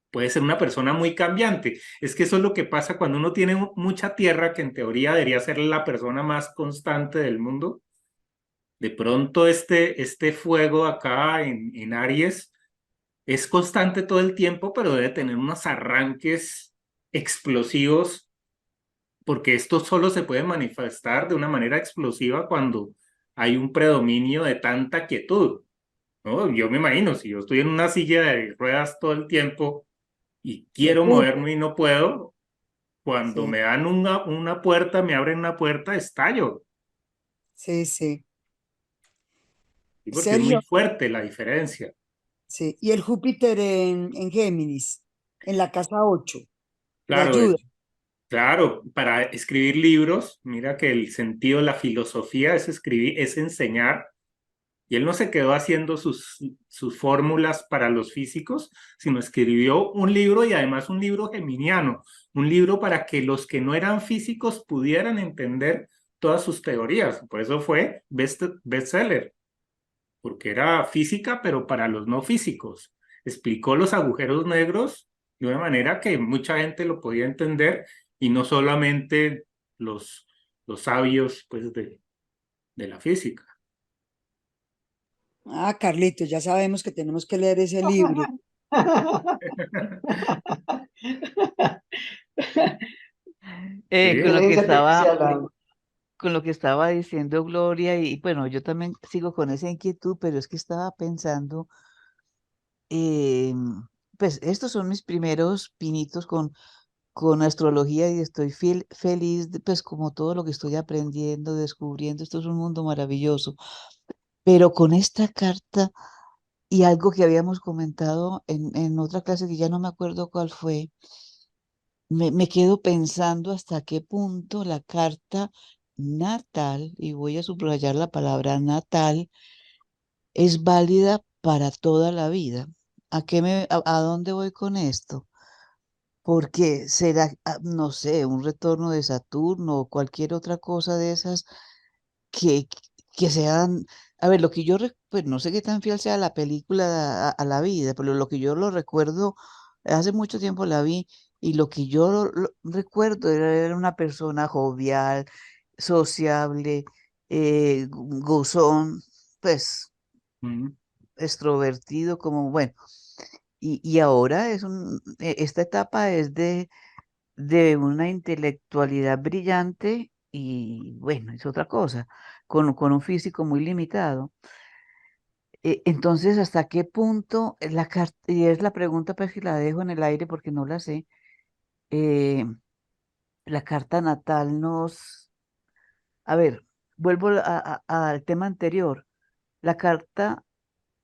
puede ser una persona muy cambiante. Es que eso es lo que pasa cuando uno tiene mucha tierra, que en teoría debería ser la persona más constante del mundo. De pronto este fuego acá en Aries es constante todo el tiempo, pero debe tener unos arranques explosivos, porque esto solo se puede manifestar de una manera explosiva cuando hay un predominio de tanta quietud, ¿no? Yo me imagino, si yo estoy en una silla de ruedas todo el tiempo y De quiero punto. moverme y no puedo, cuando Sí, me dan una puerta, me abren una puerta, estallo, sí, sí. ¿sí? Porque es muy Sergio, fuerte la diferencia. sí. Y el Júpiter en Géminis, en la casa 8 le Claro, ayuda. claro, para escribir libros, mira que el sentido de la filosofía es escribir, es enseñar, Y él no se quedó haciendo sus fórmulas para los físicos, sino escribió un libro y además un libro geminiano, un libro para que los que no eran físicos pudieran entender todas sus teorías. Por eso fue bestseller, porque era física, pero para los no físicos. Explicó los agujeros negros de una manera que mucha gente lo podía entender y no solamente los sabios pues, de la física. Ah, Carlitos, ya sabemos que tenemos que leer ese libro. Sí, Con lo que Inteligencia artificial. con lo que estaba diciendo Gloria, y bueno, yo también sigo con esa inquietud, pero es que estaba pensando, pues estos son mis primeros pinitos con astrología y estoy feliz, pues como todo lo que estoy aprendiendo, descubriendo, esto es un mundo maravilloso. Pero con esta carta y algo que habíamos comentado en otra clase que ya no me acuerdo cuál fue, me quedo pensando hasta qué punto la carta natal, y voy a subrayar la palabra natal, es válida para toda la vida. ¿A dónde voy con esto? Porque será, no sé, un retorno de Saturno o cualquier otra cosa de esas que, que sean, a ver, lo que yo, pues no sé qué tan fiel sea la película a la vida, pero lo que yo lo recuerdo, hace mucho tiempo la vi y lo que yo recuerdo era una persona jovial, sociable, gozón, pues mm, extrovertido, como bueno. Y ahora esta etapa es de una intelectualidad brillante y bueno, es otra cosa, con un físico muy limitado. Entonces, ¿hasta qué punto la carta, y es la pregunta pues que la dejo en el aire porque no la sé, eh, la carta natal a ver, vuelvo al tema anterior, la carta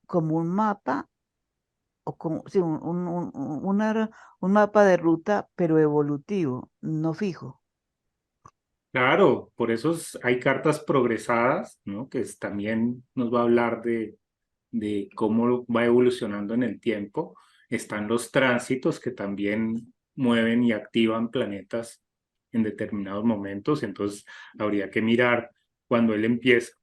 como un mapa o como, sí, un mapa de ruta, pero evolutivo, no fijo. claro, por eso hay cartas progresadas, ¿no? Que también nos va a hablar de cómo va evolucionando en el tiempo. Están los tránsitos que también mueven y activan planetas en determinados momentos. Entonces, habría que mirar cuando él empieza,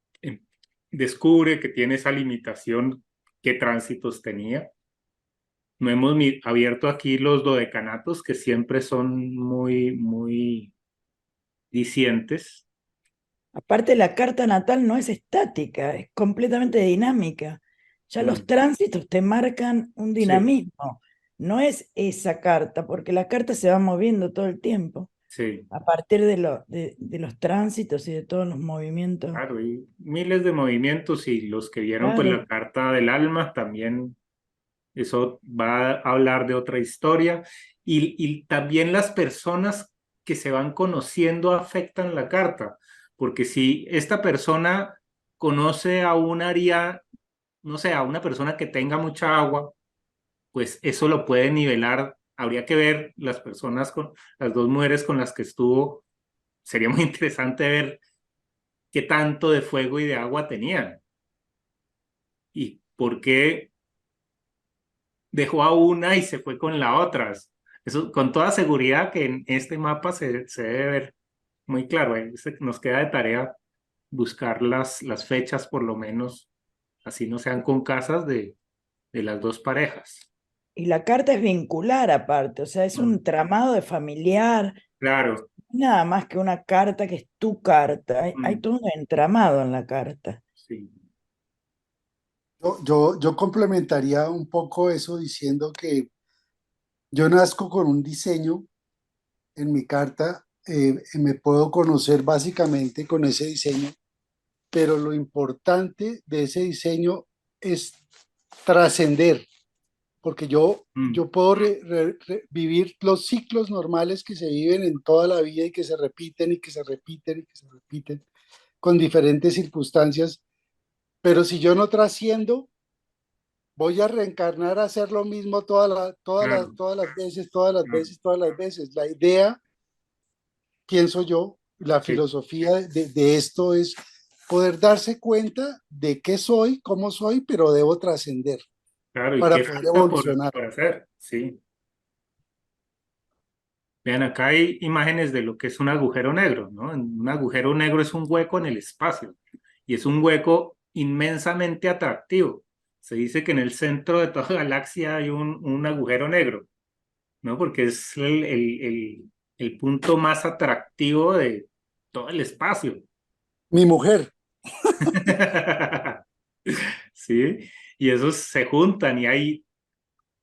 descubre que tiene esa limitación, qué tránsitos tenía. No hemos abierto aquí los dodecanatos que siempre son muy, muy dicientes. Aparte, la carta natal no es estática, es completamente dinámica. Ya los Mm, tránsitos te marcan un sí, dinamismo. No es esa carta, porque la carta se va moviendo todo el tiempo, sí. a partir de los tránsitos y de todos los movimientos. Claro, y miles de movimientos y los que vieron pues la Claro. carta del alma también, eso va a hablar de otra historia y también las personas que se van conociendo afectan la carta, porque si esta persona conoce a un área, no sé, a una persona que tenga mucha agua, pues eso lo puede nivelar. Habría que ver las personas con las dos mujeres con las que estuvo, sería muy interesante ver qué tanto de fuego y de agua tenían y por qué dejó a una y se fue con la otra. Eso con toda seguridad que en este mapa se debe ver muy claro. Nos queda de tarea buscar las fechas por lo menos, así no sean con casas de las dos parejas. Y la carta es vincular aparte, o sea, es Mm, un tramado de familiar, claro, nada más que una carta que es tu carta. Hay mm, todo un entramado en la carta. sí. Yo complementaría un poco eso diciendo que yo nazco con un diseño en mi carta, me puedo conocer básicamente con ese diseño, pero lo importante de ese diseño es trascender, porque Mm, yo puedo vivir los ciclos normales que se viven en toda la vida y que se repiten y que se repiten y que se repiten con diferentes circunstancias, pero si yo no trasciendo, voy a reencarnar a hacer lo mismo claro, todas las veces, todas las claro, veces, todas las veces. La idea, pienso yo, la sí. filosofía de esto es poder darse cuenta de qué soy, cómo soy, pero debo trascender Claro, y para qué poder falta evolucionar. por hacer, sí. Vean, acá hay imágenes de lo que es un agujero negro, ¿no? Un agujero negro es un hueco en el espacio y es un hueco inmensamente atractivo. Se dice que en el centro de toda galaxia hay un agujero negro, ¿no? Porque es el punto más atractivo de todo el espacio. Mi mujer, ¿Sí? Y esos se juntan y hay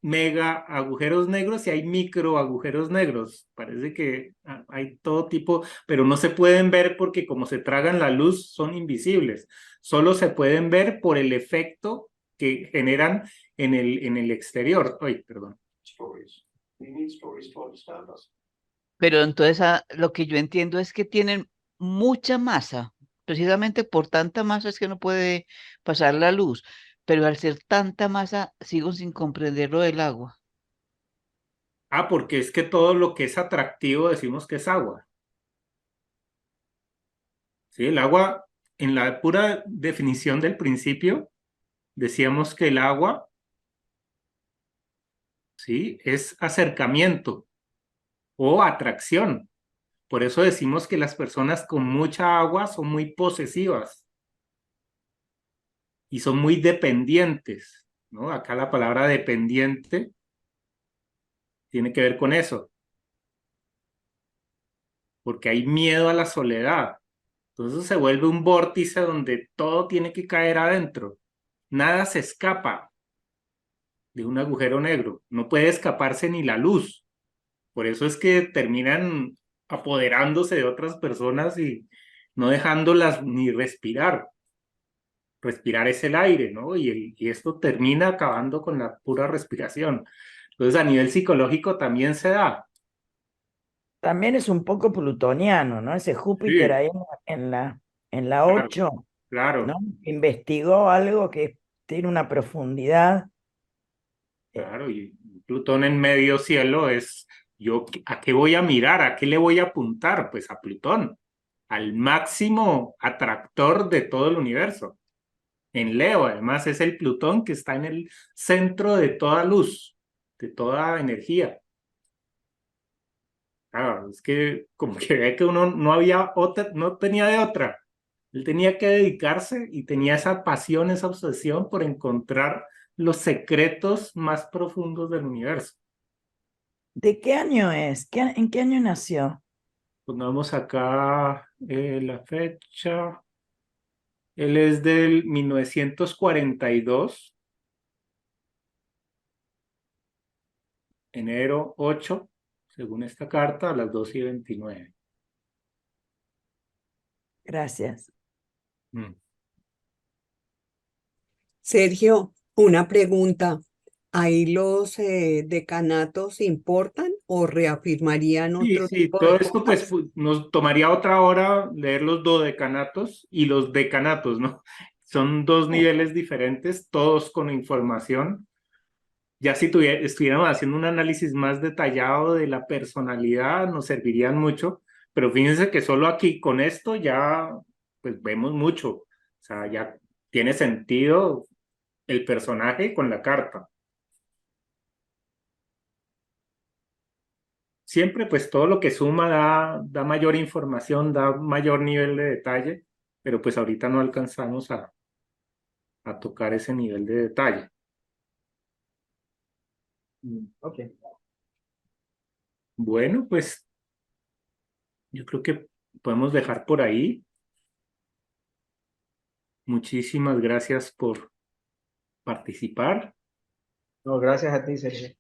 mega agujeros negros y hay micro agujeros negros. Parece que hay todo tipo, pero no se pueden ver porque como se tragan la luz son invisibles. Solo se pueden ver por el efecto que generan en el exterior. Ay, perdón. Pero entonces lo que yo entiendo es que tienen mucha masa. Precisamente por tanta masa es que no puede pasar la luz. Pero al ser tanta masa, sigo sin comprender lo del agua. Ah, porque es que todo lo que es atractivo decimos que es agua. ¿Sí? El agua, en la pura definición del principio, decíamos que el agua, ¿sí? Es acercamiento o atracción. Por eso decimos que las personas con mucha agua son muy posesivas y son muy dependientes, ¿no? Acá la palabra dependiente tiene que ver con eso, porque hay miedo a la soledad. Entonces se vuelve un vórtice donde todo tiene que caer adentro. Nada se escapa de un agujero negro. No puede escaparse ni la luz. Por eso es que terminan apoderándose de otras personas y no dejándolas ni respirar. Respirar es el aire, ¿no? Y esto termina acabando con la pura respiración. Entonces, a nivel psicológico también se da. También es un poco plutoniano, ¿no? Ese Júpiter Sí, ahí en la claro, 8, ¿no? claro, Investigó algo que tiene una profundidad. claro. Y Plutón en medio cielo es, yo, ¿a qué voy a mirar? ¿A qué le voy a apuntar? Pues a Plutón, al máximo atractor de todo el universo. En Leo, además, es el Plutón que está en el centro de toda luz, de toda energía. Claro, es que como que ve que uno no había otra, no tenía de otra. Él tenía que dedicarse y tenía esa pasión, esa obsesión por encontrar los secretos más profundos del universo. ¿De qué año es? ¿En qué año nació? Pongamos acá la fecha. Él es del 1942, enero 8, según esta carta, a las 2:29. Gracias. Mm. Sergio, una pregunta. ¿Ahí los decanatos importan o reafirmarían Sí, otro sí, tipo todo de esto pues cosas? nos tomaría otra hora leer los dodecanatos y los decanatos, ¿no? Son dos niveles diferentes, todos con información. Ya si estuviéramos haciendo un análisis más detallado de la personalidad, nos servirían mucho, pero fíjense que solo aquí con esto ya pues vemos mucho, o sea, ya tiene sentido el personaje con la carta. Siempre pues todo lo que suma da mayor información, da mayor nivel de detalle, pero pues ahorita no alcanzamos a tocar ese nivel de detalle. Ok. Bueno, pues yo creo que podemos dejar por ahí. Muchísimas gracias por participar. No, gracias a ti, Sergio.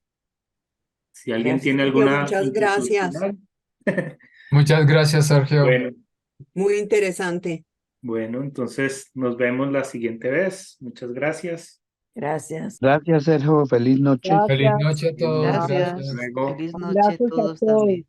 Si alguien Gracias. tiene Sergio, alguna muchas inquietud gracias. final, Muchas gracias, Sergio. bueno, Muy interesante. bueno, entonces nos vemos la siguiente vez. Muchas gracias. Gracias. Gracias, Sergio. Feliz noche. Feliz Gracias. noche a todos. Hasta Gracias. Gracias. luego. Feliz noche a Abrazos a todos todos. también.